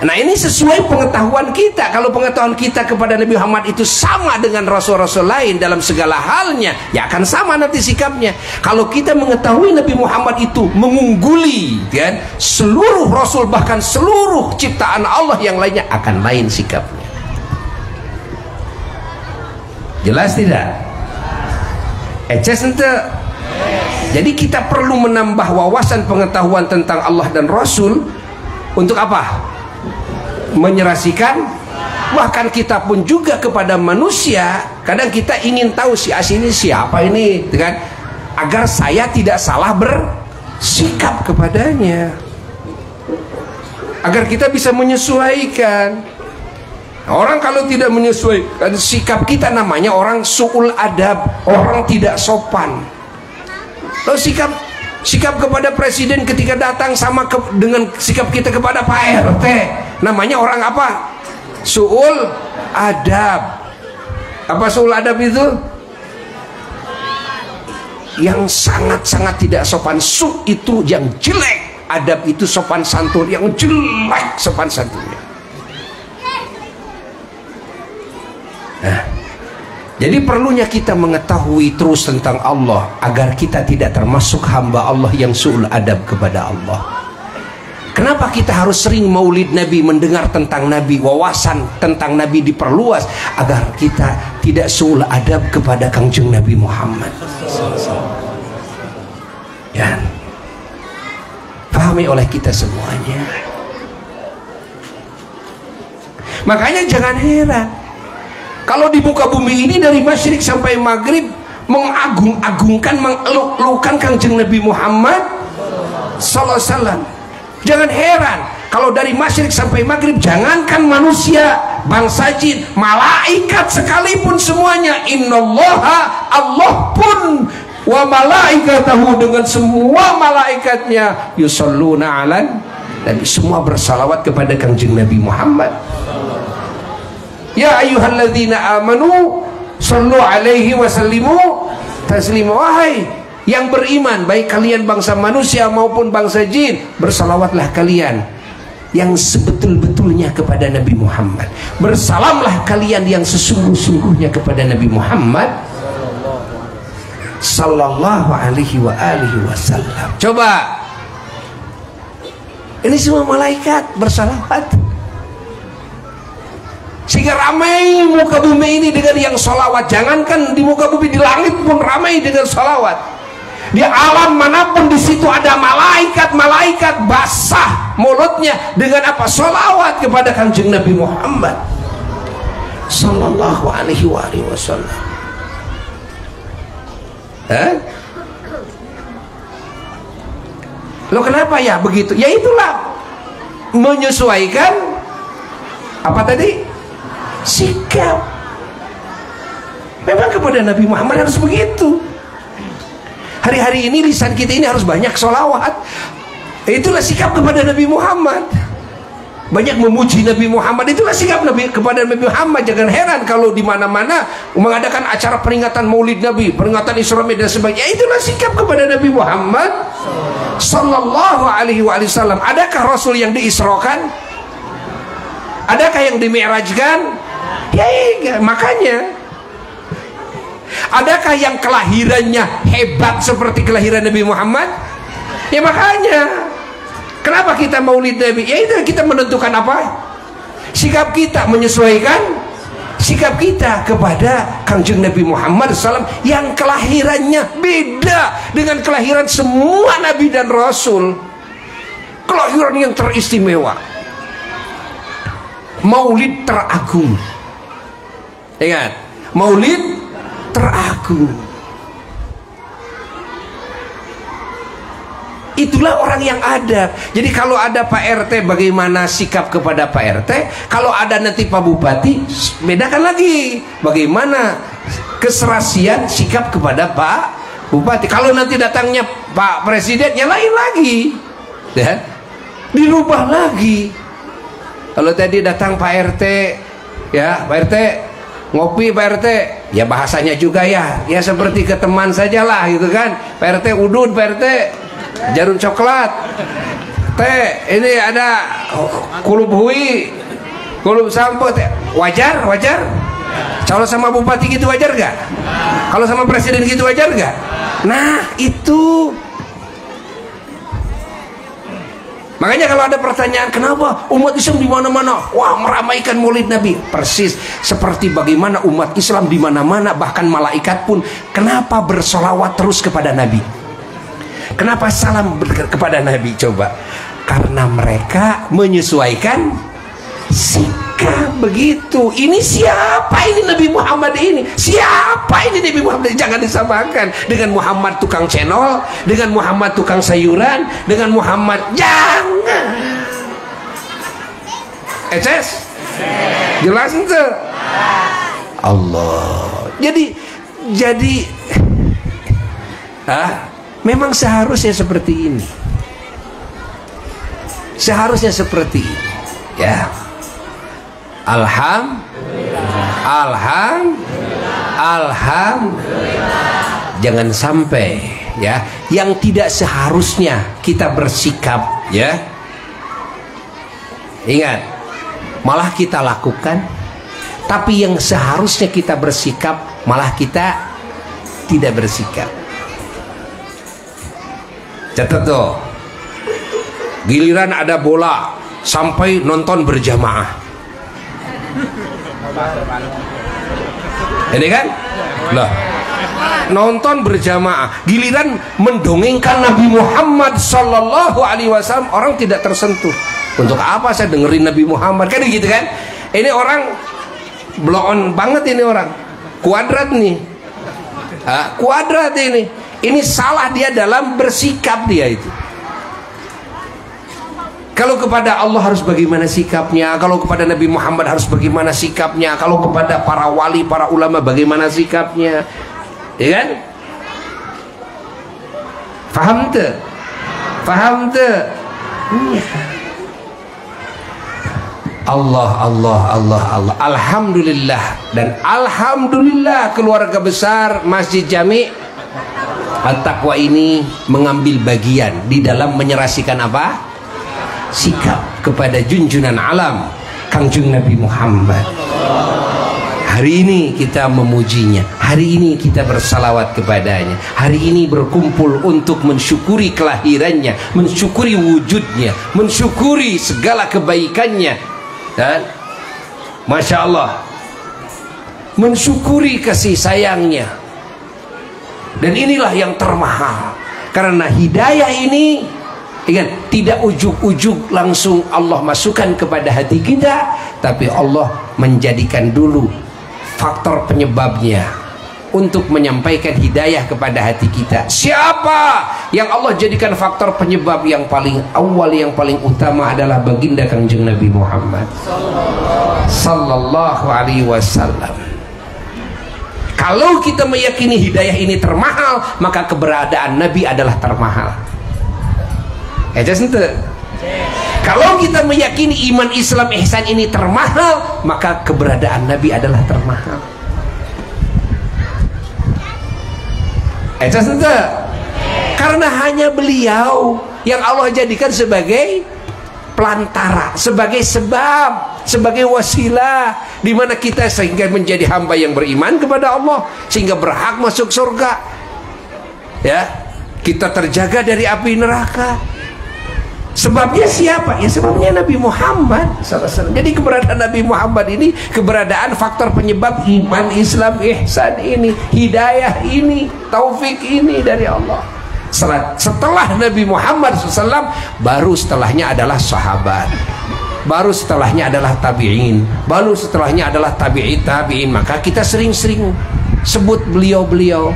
Nah ini sesuai pengetahuan kita. Kalau pengetahuan kita kepada Nabi Muhammad itu sama dengan rasul-rasul lain dalam segala halnya, ya akan sama nanti sikapnya. Kalau kita mengetahui Nabi Muhammad itu mengungguli kan seluruh rasul, bahkan seluruh ciptaan Allah yang lainnya, akan lain sikapnya. Jelas tidak? Eces ente. Jadi kita perlu menambah wawasan pengetahuan tentang Allah dan Rasul. Untuk apa? Menyerasikan. Bahkan kita pun juga kepada manusia, kadang kita ingin tahu si As ini siapa ini, kan? Agar saya tidak salah bersikap kepadanya, agar kita bisa menyesuaikan. Orang kalau tidak menyesuaikan sikap kita, namanya orang su'ul adab, orang tidak sopan. Lalu sikap kepada presiden ketika datang sama dengan sikap kita kepada Pak RT, namanya orang apa? Su'ul adab. Apa su'ul adab itu? Yang sangat-sangat tidak sopan. Su' itu yang jelek, adab itu sopan santun. Yang jelek sopan santunnya. Nah, jadi perlunya kita mengetahui terus tentang Allah agar kita tidak termasuk hamba Allah yang su'ul adab kepada Allah. Kenapa kita harus sering maulid Nabi, mendengar tentang Nabi, wawasan tentang Nabi diperluas agar kita tidak su'ul adab kepada Kangjeng Nabi Muhammad. Ya, pahami oleh kita semuanya. Makanya jangan heran kalau di muka bumi ini dari masyrik sampai maghrib mengagung-agungkan, mengeluk-elukan Kangjeng Nabi Muhammad sallallahu alaihi wasallam. Jangan heran kalau dari masyrik sampai maghrib, jangankan manusia, bangsa jin, malaikat sekalipun semuanya, innallaha, Allah pun, wa malaikatahu, dengan semua malaikatnya, yusalluna ala Nabi, semua bersalawat kepada Kangjeng Nabi Muhammad. Ya ayyuhalladzina amanu sallu alaihi wa sallimu taslima. Wahai yang beriman, baik kalian bangsa manusia maupun bangsa jin, bersalawatlah kalian yang sebetul-betulnya kepada Nabi Muhammad. Bersalamlah kalian yang sesungguh-sungguhnya kepada Nabi Muhammad sallallahu alaihi wa alihi wasallam. Coba, ini semua malaikat bersalawat, sehingga ramai muka bumi ini dengan yang sholawat. Jangankan di muka bumi, di langit pun ramai dengan sholawat. Di alam manapun di situ ada malaikat basah mulutnya dengan apa? Sholawat kepada Kanjeng Nabi Muhammad sallallahu alaihi wasallam. Lo kenapa ya begitu? Ya itulah menyesuaikan apa tadi? Sikap. Memang kepada Nabi Muhammad harus begitu. Hari-hari ini lisan kita ini harus banyak sholawat. Itulah sikap kepada Nabi Muhammad. Banyak memuji Nabi Muhammad, itulah sikap Nabi kepada Nabi Muhammad. Jangan heran kalau di mana-mana mengadakan acara peringatan Maulid Nabi, peringatan Isra Mi'raj dan sebagainya. Itulah sikap kepada Nabi Muhammad sallallahu alaihi wasallam. Adakah Rasul yang diisrokan? Adakah yang dimi'rajkan? Ya, makanya. Adakah yang kelahirannya hebat seperti kelahiran Nabi Muhammad? Ya makanya. Kenapa kita maulid Nabi? Ya itu kita menentukan apa? Sikap kita, menyesuaikan sikap kita kepada Kanjeng Nabi Muhammad SAW yang kelahirannya beda dengan kelahiran semua Nabi dan Rasul. Kelahiran yang teristimewa, maulid teragung. Ingat, maulid teragung. Itulah orang yang ada. Jadi kalau ada Pak RT, bagaimana sikap kepada Pak RT? Kalau ada nanti Pak Bupati, bedakan lagi bagaimana keserasian sikap kepada Pak Bupati. Kalau nanti datangnya Pak Presiden, yang lain lagi, ya, dirubah lagi. Kalau tadi datang Pak RT, ya Pak RT ngopi, Pak RT, ya bahasanya juga ya seperti ke teman sajalah gitu kan. Pak RT udun, Pak RT jarum coklat, Teh, ini ada kulub hui, kulub sampo, teh. Wajar? Kalau sama bupati gitu wajar gak? Kalau sama presiden gitu wajar gak? Nah, itu. Makanya kalau ada pertanyaan, kenapa umat Islam di mana-mana wah meramaikan Maulid Nabi? Persis seperti bagaimana umat Islam di mana-mana, bahkan malaikat pun kenapa bersolawat terus kepada Nabi? Kenapa salam kepada Nabi? Coba, karena mereka menyesuaikan sikap begitu. Ini siapa ini Nabi Muhammad ini? Siapa ini Nabi Muhammad? Jangan disamakan dengan Muhammad tukang cendol, dengan Muhammad tukang sayuran, dengan Muhammad. Jangan. Eces? Jelas itu? Allah. Jadi memang seharusnya seperti ini. Seharusnya seperti ini. Ya. Alhamdulillah. Jangan sampai ya yang tidak seharusnya kita bersikap, ya. Ingat, malah kita lakukan, tapi yang seharusnya kita bersikap malah kita tidak bersikap. Catat tuh. Giliran ada bola sampai nonton berjamaah. Ini kan? Lah, nonton berjamaah. Giliran mendongengkan Nabi Muhammad sallallahu alaihi wasallam, orang tidak tersentuh. Untuk apa saya dengerin Nabi Muhammad? Kan gitu kan? Ini orang blow on banget ini orang. Kuadrat nih. Kuadrat ini. Ini salah dia dalam bersikap dia itu. Kalau kepada Allah harus bagaimana sikapnya, kalau kepada Nabi Muhammad harus bagaimana sikapnya, kalau kepada para wali, para ulama bagaimana sikapnya, ya kan? Faham tuh? Faham tuh? Allah. Alhamdulillah. Dan alhamdulillah keluarga besar Masjid Jami' At-Taqwa ini mengambil bagian di dalam menyerasikan apa? Sikap kepada junjunan alam Kangjeng Nabi Muhammad. Hari ini kita memujinya, hari ini kita bersalawat kepadanya, hari ini berkumpul untuk mensyukuri kelahirannya, mensyukuri wujudnya, mensyukuri segala kebaikannya, dan Masya Allah, mensyukuri kasih sayangnya. Dan inilah yang termahal, karena hidayah ini, ingat, tidak ujuk-ujuk langsung Allah masukkan kepada hati kita, tapi Allah menjadikan dulu faktor penyebabnya untuk menyampaikan hidayah kepada hati kita. Siapa yang Allah jadikan faktor penyebab yang paling awal, yang paling utama adalah baginda Kangjeng Nabi Muhammad sallallahu alaihi wasallam. Kalau kita meyakini hidayah ini termahal, maka keberadaan Nabi adalah termahal. Kalau kita meyakini iman, Islam, ihsan ini termahal, maka keberadaan Nabi adalah termahal. Karena hanya beliau yang Allah jadikan sebagai pelantara, sebagai sebab, sebagai wasilah, di mana kita sehingga menjadi hamba yang beriman kepada Allah, sehingga berhak masuk surga. Ya, kita terjaga dari api neraka. Sebabnya siapa? Ya sebabnya Nabi Muhammad SAW. Jadi keberadaan Nabi Muhammad ini, keberadaan faktor penyebab iman, Islam, ihsan ini, hidayah ini, taufik ini dari Allah. Setelah Nabi Muhammad SAW, baru setelahnya adalah sahabat, baru setelahnya adalah tabi'in, baru setelahnya adalah tabi'in. Maka kita sering-sering sebut beliau-beliau,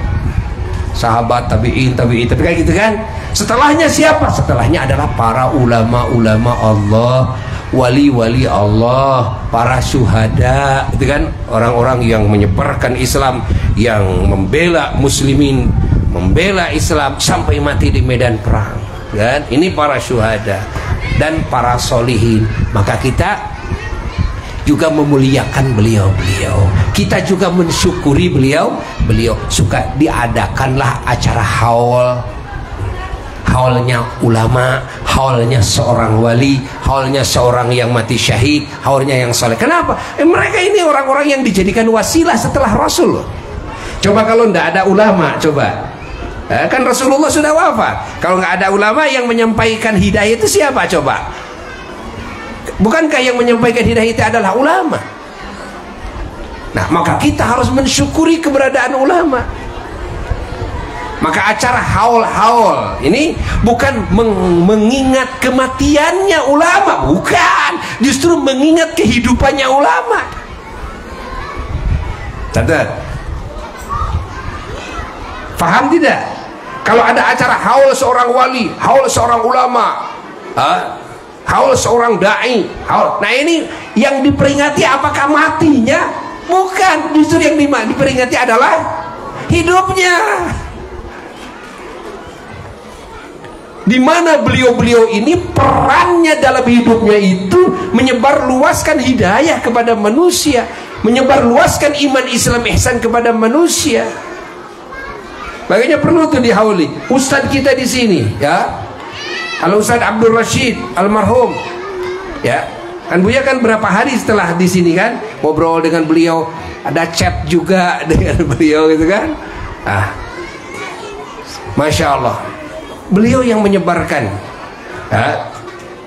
sahabat, tabi'in, tapi kayak gitu kan. Setelahnya siapa? Setelahnya adalah para ulama-ulama Allah, wali-wali Allah, para syuhada, itu kan, orang-orang yang menyebarkan Islam, yang membela muslimin, membela Islam sampai mati di medan perang, kan? Ini para syuhada dan para solihin. Maka kita juga memuliakan beliau-beliau, kita juga mensyukuri beliau. Suka diadakanlah acara haul haulnya ulama, haulnya seorang wali, haulnya seorang yang mati syahid, haulnya yang soleh. Kenapa? Mereka ini orang-orang yang dijadikan wasilah setelah Rasul. Coba kalau tidak ada ulama, coba. Kan Rasulullah sudah wafat. Kalau nggak ada ulama yang menyampaikan hidayah itu siapa coba? Bukankah yang menyampaikan hidayah itu adalah ulama? Nah, maka kita harus mensyukuri keberadaan ulama. Maka acara haul-haul ini bukan mengingat kematiannya ulama, bukan, justru mengingat kehidupannya ulama. Catat. Faham tidak? Kalau ada acara haul seorang wali, haul seorang ulama, haul seorang dai, haul. Nah, ini yang diperingati apakah matinya? Bukan, justru yang diperingati adalah hidupnya. Di mana beliau-beliau ini perannya dalam hidupnya itu menyebar luaskan hidayah kepada manusia, menyebar luaskan iman Islam ihsan kepada manusia. Makanya perlu tuh dihauli. Ustadz kita di sini, ya, Al Ustadz Abdul Rashid almarhum, ya, kan Buya kan berapa hari setelah di sini kan ngobrol dengan beliau, ada chat juga dengan beliau gitu kan. Masya Allah. Beliau yang menyebarkan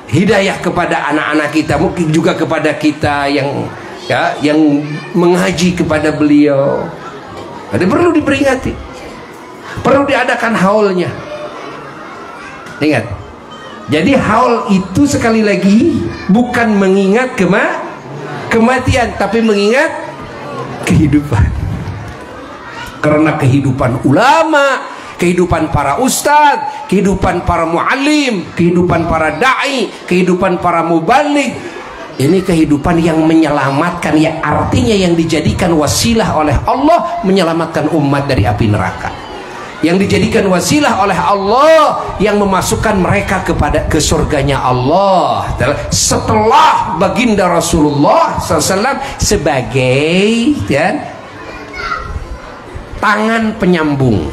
hidayah kepada anak-anak kita, mungkin juga kepada kita yang mengaji kepada beliau. Jadi perlu diperingati, perlu diadakan haulnya. Ingat, jadi haul itu sekali lagi bukan mengingat kematian, tapi mengingat kehidupan. Karena kehidupan ulama, kehidupan para ustadz, kehidupan para muallim, kehidupan para da'i, kehidupan para mubalik, ini kehidupan yang menyelamatkan, ya, artinya yang dijadikan wasilah oleh Allah menyelamatkan umat dari api neraka, yang dijadikan wasilah oleh Allah yang memasukkan mereka ke surganya Allah setelah baginda Rasulullah SAW sebagai, ya, tangan penyambung,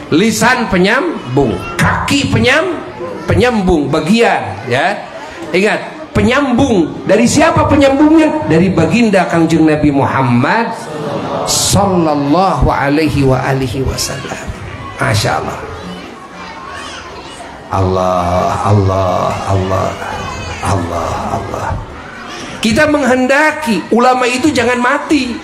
lisan penyambung, kaki penyambung bagian, ya. Ingat, penyambung dari siapa penyambungnya? Dari baginda Kangjeng Nabi Muhammad sallallahu alaihi wasallam. Masya Allah. Allah. Kita menghendaki ulama itu jangan mati.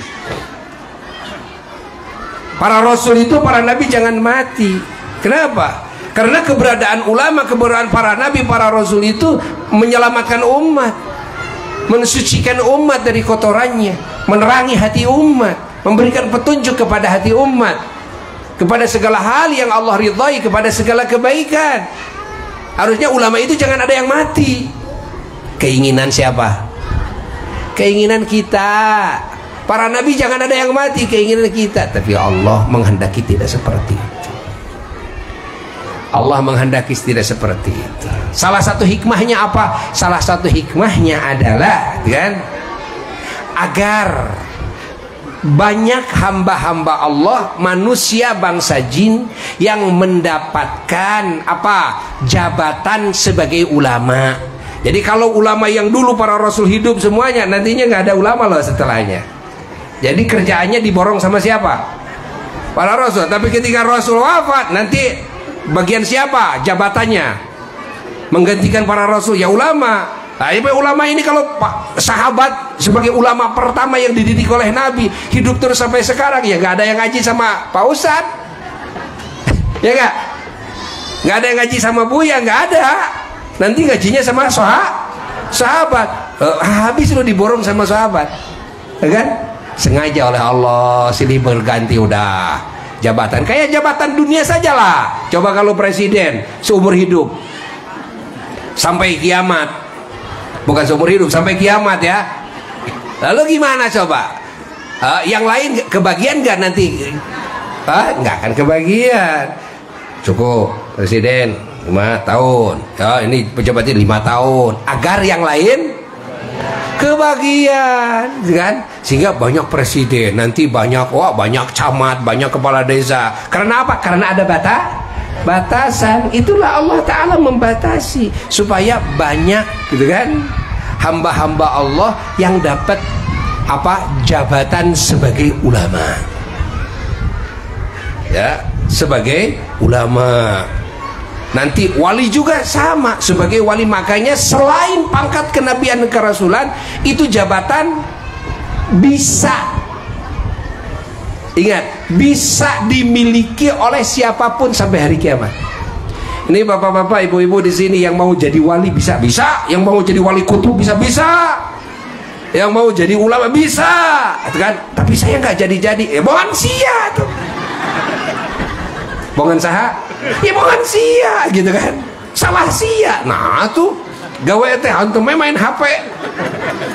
Para rasul itu, para nabi jangan mati. Kenapa? Karena keberadaan ulama, keberadaan para nabi, para rasul itu menyelamatkan umat, mensucikan umat dari kotorannya, menerangi hati umat, memberikan petunjuk kepada hati umat, kepada segala hal yang Allah ridhai, kepada segala kebaikan. Harusnya ulama itu jangan ada yang mati. Keinginan siapa? Keinginan kita. Para nabi jangan ada yang mati, keinginan kita. Tapi Allah menghendaki tidak seperti itu. Allah menghendaki tidak seperti itu. Salah satu hikmahnya apa? Salah satu hikmahnya adalah, kan, agar banyak hamba-hamba Allah, manusia bangsa jin yang mendapatkan apa? Jabatan sebagai ulama. Jadi kalau ulama yang dulu para rasul hidup semuanya, nantinya nggak ada ulama loh setelahnya. Jadi kerjaannya diborong sama siapa? Para rasul. Tapi ketika rasul wafat, nanti bagian siapa jabatannya? Menggantikan para rasul, ya ulama. Nah, ulama ini kalau sahabat sebagai ulama pertama yang dididik oleh Nabi hidup terus sampai sekarang, ya nggak ada yang ngaji sama Pak Ustadz, ya nggak ada yang ngaji sama Buya, nggak ada. Nanti ngajinya sama sahabat. Habis lo diborong sama sahabat, ya kan? Sengaja oleh Allah silih berganti udah jabatan, kayak jabatan dunia sajalah. Coba kalau presiden seumur hidup sampai kiamat, bukan seumur hidup sampai kiamat, ya. Lalu gimana coba? Yang lain kebagian nggak nanti? Nggak akan kebagian. Cukup presiden 5 tahun, ya, ini pejabatnya 5 tahun, agar yang lain kebagian, kan? Sehingga banyak presiden, nanti banyak camat, banyak kepala desa. Karena apa? Karena ada batasan. Itulah Allah Ta'ala membatasi supaya banyak gitu kan hamba-hamba Allah yang dapat jabatan sebagai ulama, ya, sebagai ulama. Nanti wali juga sama sebagai wali. Makanya selain pangkat kenabian dan kerasulan, itu jabatan bisa, ingat, bisa dimiliki oleh siapapun sampai hari kiamat. Ini bapak-bapak, ibu-ibu di sini yang mau jadi wali bisa, yang mau jadi wali kutub bisa, yang mau jadi ulama bisa, kan? Tapi saya nggak jadi. Bongan sia tuh, bongan saha, ya bongan sia, gitu kan? Salah sia. Nah tuh gawe teh antum main HP,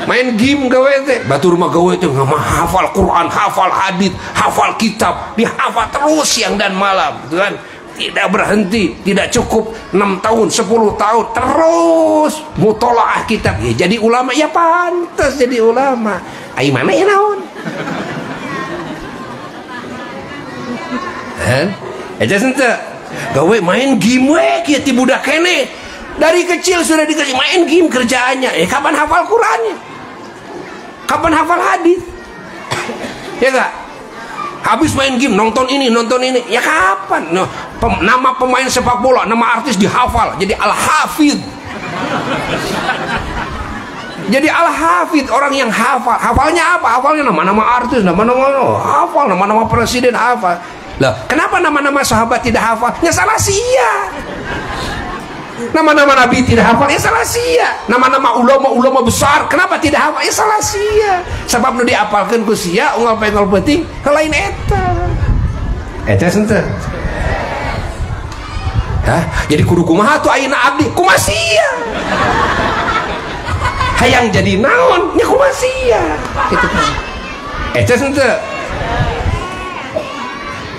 main game gawe teh, batur mah gawe teh nggak hafal Quran, hafal hadits, hafal kitab, dihafal terus siang dan malam, gitu kan? Tidak berhenti, tidak cukup 6 tahun, 10 tahun, terus mutolaah kitab. Ya, jadi ulama, ya pantas jadi ulama. Ai mana ya naon? Aja sente, gawe main game we kieu ti budak kene. Dari kecil sudah dikasih main game kerjaannya. Kapan hafal Qur'annya? Kapan hafal hadis? Ya enggak? Habis main game, nonton ini, ya kapan? Nah, nama pemain sepak bola, nama artis dihafal, jadi Al-Hafidh. Jadi Al-Hafidh, orang yang hafal. Hafalnya apa? Hafalnya nama-nama artis, hafal, nama-nama presiden hafal. Lah, kenapa nama-nama sahabat tidak hafal? Ya salah sia. Nama-nama nabi tidak hafal, ya salah sia. Nama-nama ulama besar, kenapa tidak hafal? Ya salah sia. Sebab nu diapalkeun ku sia unggal pengol penting lain eta sente. Jadi kudu kumaha tuh ayeuna abdi? Kumaha sia. Hayang jadi naon? Nya kumaha sia. Kitu kan. Eta sente.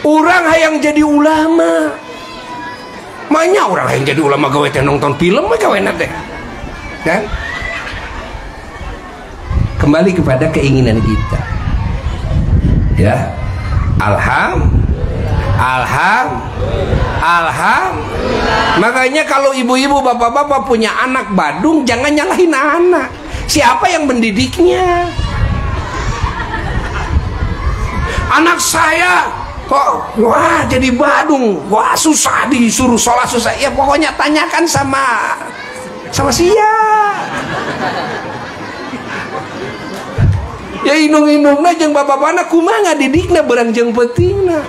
Urang hayang jadi ulama. Manya orang lain jadi ulama gawe teh nonton film mah gawe teh. Kan? Kembali kepada keinginan kita. Ya. Makanya kalau ibu-ibu, bapak-bapak punya anak badung, jangan nyalahin anak. Siapa yang mendidiknya? Anak saya kok wah jadi badung, wah susah, disuruh sholat susah. Ya pokoknya tanyakan sama sia. Ya inung-inungna jeung bapak-bapakna kumaha ngadidikna berang jeung peutingna.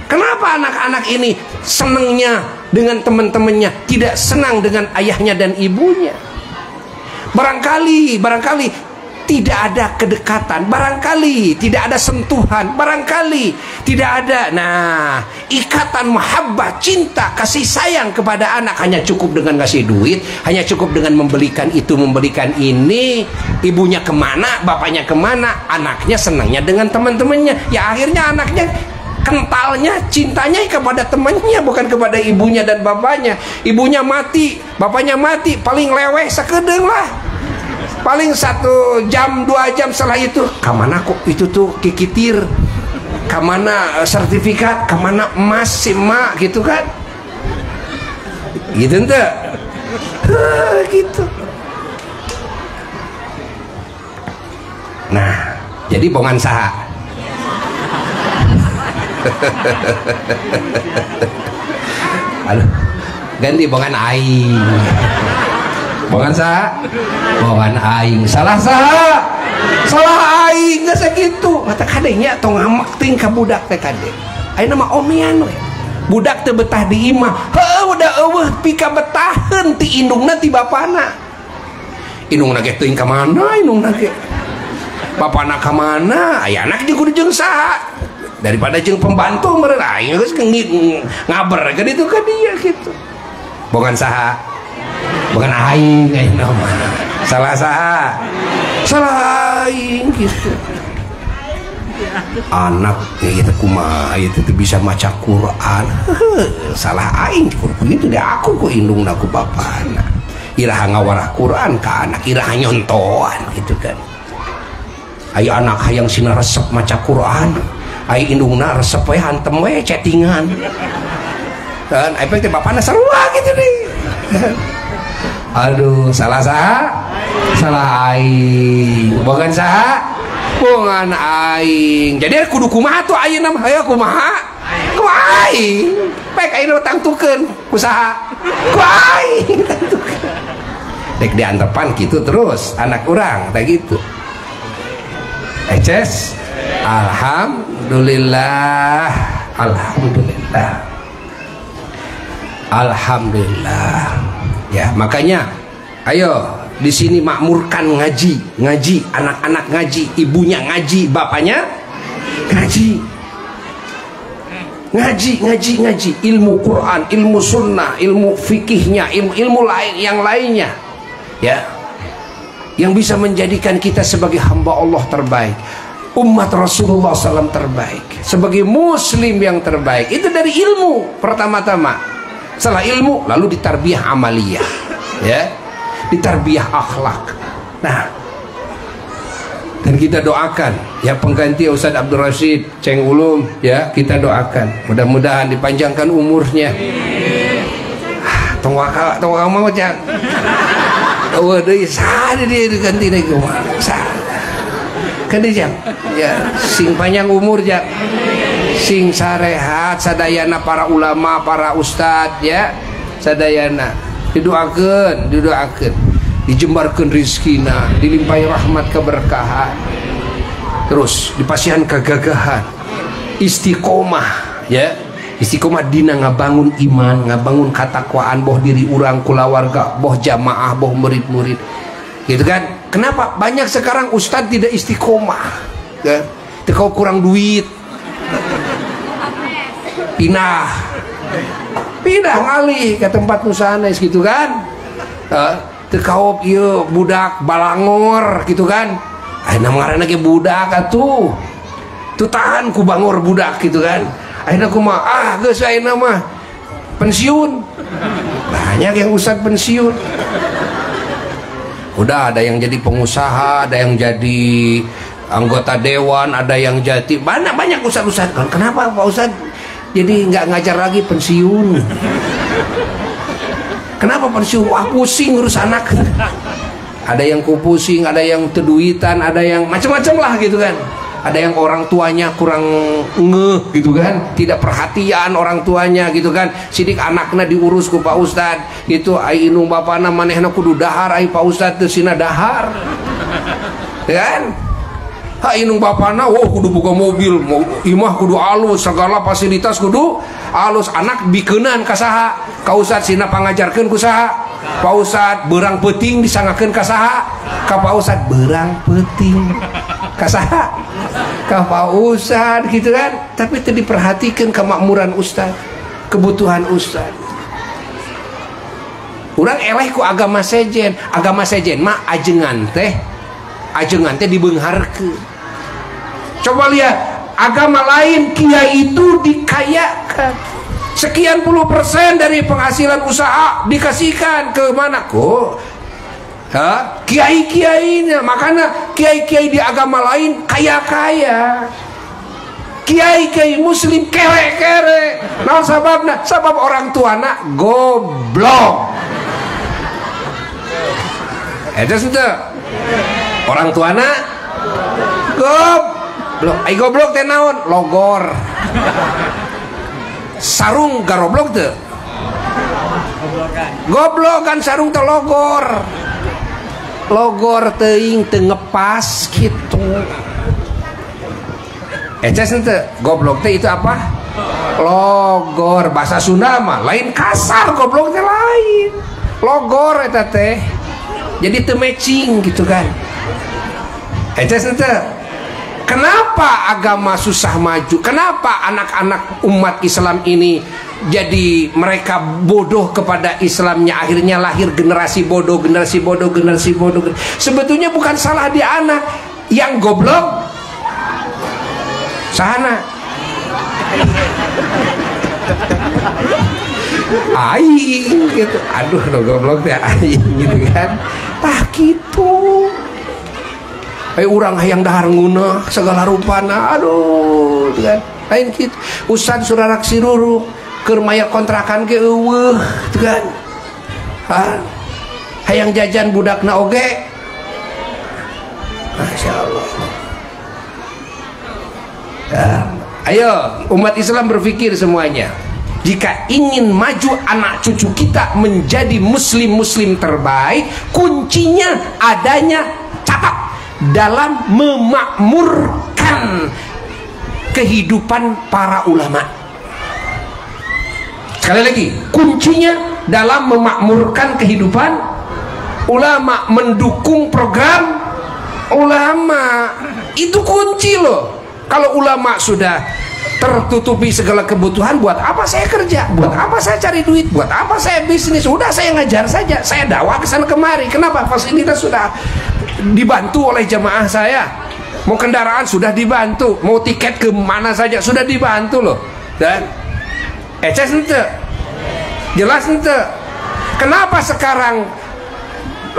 Kenapa anak-anak ini senangnya dengan teman-temannya, tidak senang dengan ayahnya dan ibunya? Barangkali tidak ada kedekatan, barangkali tidak ada sentuhan, barangkali tidak ada ikatan mahabbah, cinta, kasih sayang kepada anak. Hanya cukup dengan ngasih duit, hanya cukup dengan membelikan itu, membelikan ini. Ibunya kemana, bapaknya kemana, anaknya senangnya dengan teman-temannya. Ya akhirnya anaknya kentalnya, cintanya kepada temannya, bukan kepada ibunya dan bapaknya. Ibunya mati, bapaknya mati, paling leweh sakedeung lah. Paling 1 jam 2 jam setelah itu kamana kok itu tuh kikitir, kamana sertifikat, kamana emas si emak gitu kan, gitu ente gitu. Nah jadi bongan saha. Aduh, ganti bongan aing. Bongan saha? Bongan aing. Salah aing geus sakitu. Mata kadenya tong ngamak teuing ka budak teh kade. Ayeuna mah omean we. Budak teu betah di imah. Heuh udah eueuh pika betaheun ti indungna ti bapana. Indungna ge teuing ka mana indungna ge? Bapana ka mana? Aya anak jeung kudu jeung saha? Daripada jeung pembantu meureun aing geus ngaber ka ditu ka dia kitu. Bongan saha? Bukan aing nama. Salah saha? Salah aing gitu. Anak kita kumaha itu bisa maca Quran. Salah aing gitu deh, aku ku indungna ku bapana. Iraha ngawarah Quran ka anak, iraha nyontoan gitu kan. Aya anak hayang sina resep maca Quran, ai indungna resep we hantem we chattingan. Dan efek teh bapana sarua gitu nih. Aduh, salah aing. Bukan saha? Bukan aing. Jadi kudu kumaha tuh ayeuna mah? Hayo kumaha? Ku aing. Pek ayeuna tangtukeun usaha. Ku aing tangtukeun. Dek diantepan gitu terus anak urang teh gitu. Eces. Alhamdulillah. Ya, makanya ayo di sini makmurkan ngaji, anak-anak ngaji, ibunya ngaji, bapaknya ngaji, ilmu Quran, ilmu sunnah, ilmu fikihnya, ilmu lain yang lainnya, ya, yang bisa menjadikan kita sebagai hamba Allah terbaik, umat Rasulullah SAW terbaik, sebagai muslim yang terbaik. Itu dari ilmu pertama-tama. Setelah ilmu lalu ditarbiyah amaliyah, ya, ditarbiyah akhlak. Nah, dan kita doakan ya pengganti Ustaz Abdul Rashid Ceng Ulum, ya, kita doakan mudah-mudahan dipanjangkan umurnya. Tongwaka mau cak. Waduh, sada dia diganti lagi kan dia ya, sing panjang umur jak, sing sarehat sadayana para ulama, para ustad, ya, sadayana didoakeun, dijembarkeun rizkina, dilimpahi rahmat keberkahan, terus dipasihan kegagahan, istiqomah, ya, istiqomah dina ngabangun iman, ngabangun katakwaan boh diri urang, kulawarga, boh jamaah, boh murid-murid, gitu kan. Kenapa banyak sekarang ustadz tidak istiqomah, kan? Tekau kurang duit, pindah ngalih ke tempat nusanes gitu kan. Tekau ieu budak balangor gitu kan. Ayeuna ngaranna ge budak atuh. Tuh tahan ku bangor budak gitu kan. Ayeuna kumaha? Geus ayeuna mah pensiun. Banyak yang ustadz pensiun. Udah ada yang jadi pengusaha, ada yang jadi anggota dewan, ada yang jadi banyak ustadz. Kenapa Pak Ustadz jadi nggak ngajar lagi, pensiun? Kenapa pensiun? Wah, pusing ngurus anak. Ada yang kupusing, ada yang teduitan, ada yang macam-macam lah gitu kan. Ada yang orang tuanya kurang ngeh gitu kan, tidak perhatian orang tuanya gitu kan. Sidik anaknya diurus ku Pak Ustad gitu, ai inung bapana manehna kudu dahar, ai Pak Ustad teu sina dahar, kan? Ha inung bapana kudu buka mobil, imah kudu alus, segala fasilitas kudu alus. Anak bikeunan ka saha? Ka Ustad sina pangajarkeun ku saha? Pak Ustad beurang peuting disangakeun ka saha? Ka Pak Ustad beurang peuting ka saha? Ka Pak Ustad gitu kan. Tapi teu diperhatikan kemakmuran Ustad, kebutuhan Ustad. Urang eleh ku agama sejen mah ajengan teh dibeungharkeun. Coba lihat agama lain, kiai itu dikayakan, sekian % dari penghasilan usaha dikasihkan ke mana kok? Kiai-kiainya. Makanya kiai-kiai di agama lain kaya-kaya, kiai-kiai muslim kere-kere. Nah sababna, sabab orang tuana goblok. Itu sudah orang tuana goblok. Ai goblok teh naon? Logor. Sarung garoblok teu? Goblok kan sarung teh logor. Logor teuing teu ngepas gitu. Eces teu? Goblok teh itu apa? Logor. Bahasa Sunda mah lain kasar, goblok teh lain. Logor eta teh. Jadi teu matching gitu kan. Eces teu? Kenapa agama susah maju? Kenapa anak-anak umat Islam ini jadi mereka bodoh kepada Islamnya? Akhirnya lahir generasi bodoh. Sebetulnya bukan salah di anak, yang goblok sana. Aing gitu. Aduh, no goblok teh aing gitu kan. Tah gitu. Urang hayang dahar ngunah segala rupana, aduh kan lain gitu. Ustad surarak siruru keur mayar kontrakan ge eueuh gitu kan. Hayang jajan budakna oge. Masya Allah. Ayo umat Islam berpikir semuanya, jika ingin maju anak cucu kita menjadi muslim-muslim terbaik, kuncinya adanya, catat, dalam memakmurkan kehidupan para ulama. Sekali lagi, kuncinya dalam memakmurkan kehidupan ulama, mendukung program ulama. Itu kunci loh. Kalau ulama sudah tertutupi segala kebutuhan, buat apa saya kerja? Buat apa saya cari duit? Buat apa saya bisnis? Udah saya ngajar saja, saya dakwah kesana kemari. Kenapa? Fasilitas sudah dibantu oleh jamaah saya. Mau kendaraan sudah dibantu, mau tiket ke mana saja sudah dibantu loh. Dan eces ente, jelas ente. Kenapa sekarang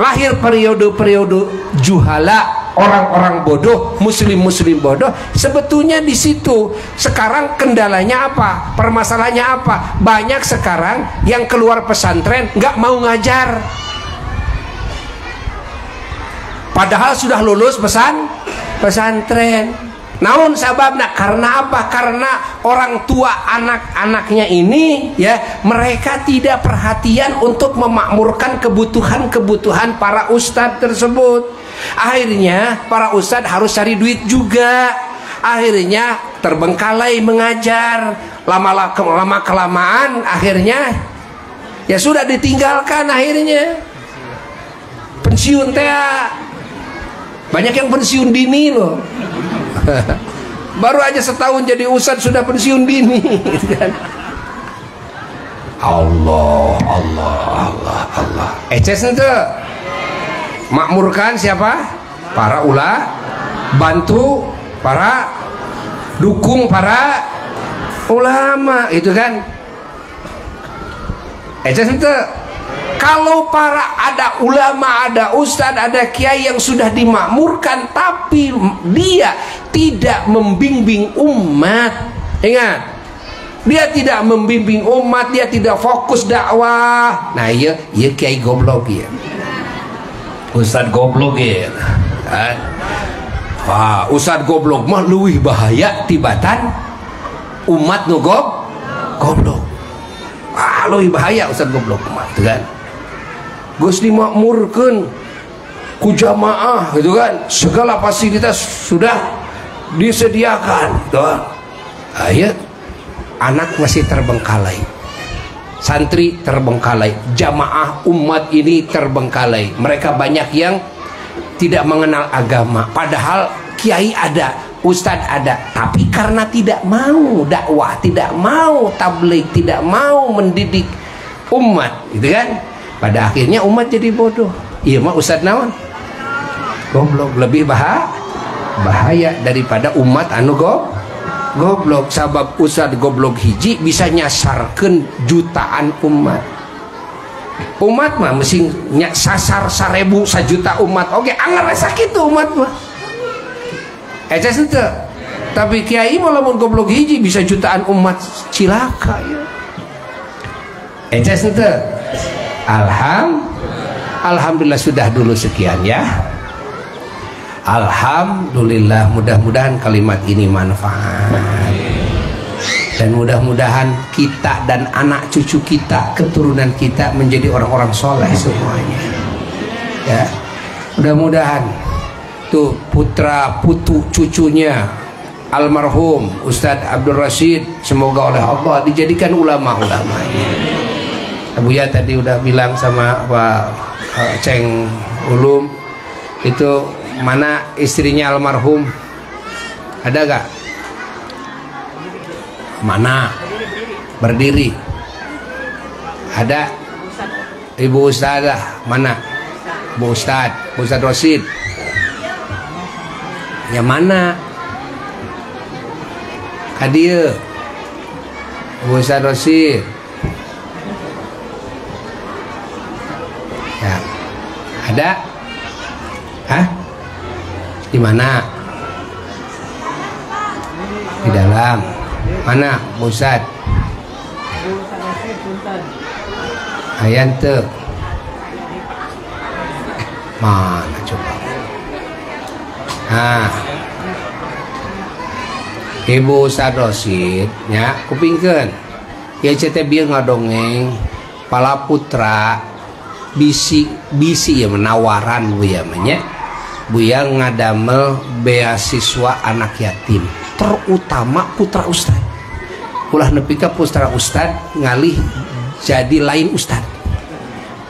lahir periode-periode juhala, orang-orang bodoh, muslim-muslim bodoh? Sebetulnya di situ. Sekarang kendalanya apa? Permasalahannya apa? Banyak sekarang yang keluar pesantren nggak mau ngajar, padahal sudah lulus pesantren. Namun sababna karena apa? Karena orang tua anak-anaknya ini ya, mereka tidak perhatian untuk memakmurkan kebutuhan-kebutuhan para ustadz tersebut. Akhirnya para ustadz harus cari duit juga. Akhirnya terbengkalai mengajar. Lama kelamaan akhirnya ya sudah ditinggalkan. Akhirnya pensiun teh. Banyak yang pensiun dini loh. Baru aja setahun jadi ustadz sudah pensiun dini. Allah. Eces ente. Makmurkan siapa? Para ulama, bantu para, dukung para ulama, itu kan. Kalau ada ulama, ada ustadz, ada kiai yang sudah dimakmurkan, tapi dia tidak membimbing umat, ingat, dia tidak membimbing umat, dia tidak fokus dakwah. Nah iya kiai goblok ya, ustadz goblok ya. Ustadz goblok mah lebih bahaya tibatan umat nu goblok. Lebih bahaya ustadz goblok mah, itu kan. Gus dimakmurkan ku jamaah, gitu kan, segala fasilitas sudah disediakan, gitu kan. Ayat anak masih terbengkalai, santri terbengkalai, jamaah umat ini terbengkalai. Mereka banyak yang tidak mengenal agama, padahal kiai ada, ustadz ada, tapi karena tidak mau dakwah, tidak mau tabligh, tidak mau mendidik umat, gitu kan. Pada akhirnya umat jadi bodoh. Iya mah ustadz naon? Goblok. Lebih bahaya daripada umat anu goblok. Sabab ustadz goblok hiji bisa nyasarkan jutaan umat. Umat mah mesti sasar 1000 1.000.000 umat. Oke, anggar sakit tuh umat mah. Eces ente. Tapi kiai mah lamun goblok hiji bisa jutaan umat cilaka ya. Eces ente. Alhamdulillah sudah dulu sekian ya. Alhamdulillah, mudah-mudahan kalimat ini manfaat, dan mudah-mudahan kita dan anak cucu kita, keturunan kita menjadi orang-orang soleh semuanya ya. Mudah-mudahan tuh putra putu cucunya almarhum Ustadz Abdul Rashid, semoga oleh Allah dijadikan ulama-ulamanya. Abu ya tadi udah bilang sama Pak Ceng Ulum, itu mana istrinya almarhum, ada gak? Mana? Berdiri. Ada? Ibu Ustadzah mana? Bu Ustadz Rashid. Ya mana? Hadir Bu Ustadz Rashid. Ya. Ada? Hah? Di mana? Di dalam. Mana Bu Ustadz? Ayan tuh. Mana coba? Nah, Ibu Sadosid, ya, kupingkeun. Ya cete bieu ngadongeng, pala putra bisi ya menawaran Buya nya. Buya ngadamel beasiswa anak yatim, terutama putra ustad. Ulah nepi ka putra ustad ngalih jadi lain ustad.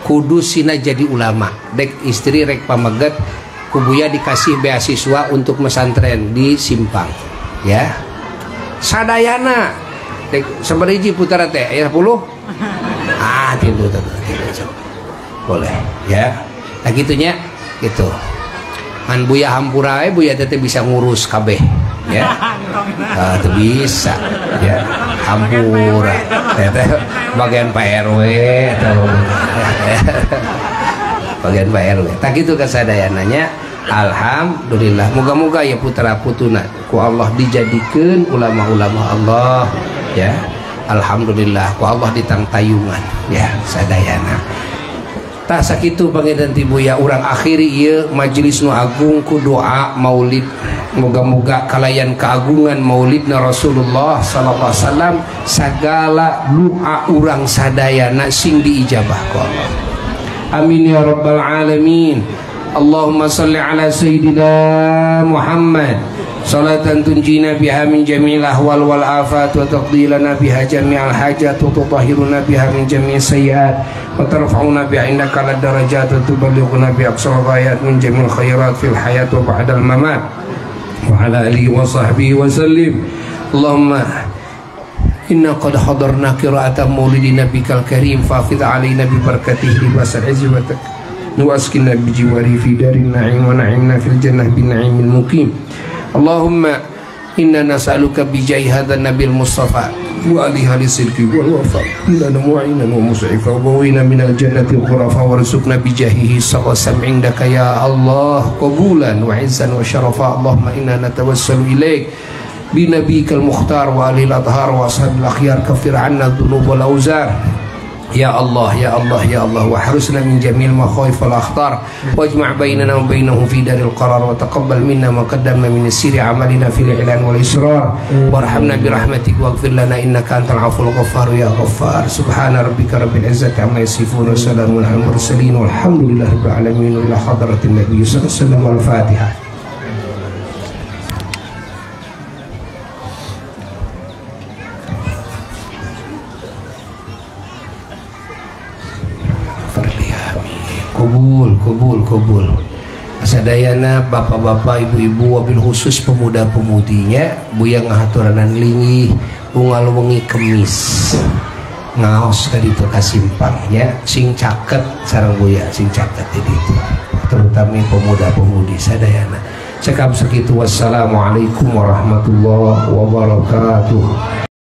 Kudu sina jadi ulama. Dek istri rek pameget ku Buya dikasih beasiswa untuk mesantren di Simpang. Ya. Sadayana dek sabariji putra teh aya 10. Ah, tilu. Boleh, ya. Nah gitunya gitu. Man Buya hampura Buya teh bisa ngurus kabeh, ya. Teu bisa, ya. Hampura. Teh bagian Pak RW atau bagian Pak RW. Tak gitu kasadayananya. Alhamdulillah. Moga-moga ya putra putuna ku Allah dijadikan ulama-ulama Allah, ya. Alhamdulillah ku Allah ditangtayungan, ya sadayana. Tak sakitu pangeran ti Buya urang akhiri ieu majelis nu agung ku doa maulid. Moga-moga kalayan keagungan maulidna Rasulullah sallallahu alaihi wasallam sagala doa urang sadayana sing diijabah ku Allah. Amin ya rabbal alamin. Allahumma salli ala sayyidina Muhammad salatan tunjina biha min jami'il ahwal wal afat wa taqdilana biha jami'al hajat wa tutahhiruna biha min jami'is sayyiat wa tarfa'una biha indaka lad darajat wa tuballighuna bi aqsal ghayat min jami'il khairat fil hayat wa ba'dal mamat wa ala alihi wa sahbihi wa sallim. Allahumma inna qad hadarna qira'ata maulidi nabikal karim fafidh alaina bi barakatihi wasal izzi wa واسكننا بجواره في دار النعيم ونعمنا في الجنة بالنعيم المقيم. اللهم إنا نسألك بجاه هذا النبي المصطفى وآله للصدق والوفاء لنا معينا ومسعفا وبوينا من الجنة الغرفا وارزقنا بجاهه الصغصم عندك يا الله قبولا وعزا وشرفا. اللهم إنا نتوسل إليك بنبيك المختار وآله الأطهار وأصحاب الأخيار كفر عنا الذنوب والأوزار يا الله يا الله يا الله واحرسنا من جميع المخاوف والأخطار واجمع بيننا وبينهم في دار القرار وتقبل منا ما قدمنا من السير عملنا في الإعلان والإسرار وارحمنا برحمتك واغفر لنا إنك أنت العفو الغفار يا غفار. سبحان ربك رب العزة عما يصفون وسلام على المرسلين والحمد لله رب العالمين. إلى حضرة النبي صلى الله عليه وسلم والفاتحة. Kubul sadayana bapak-bapak ibu-ibu wabil khusus pemuda-pemudinya Buya ngahaturanan lingih bungal wengi kemis ngaos ka ditu ka Simpang ya sing caket sareng Buya sing caket di ditu terutama pemuda-pemudi sadayana cekap sakitu. Wassalamualaikum warahmatullahi wabarakatuh.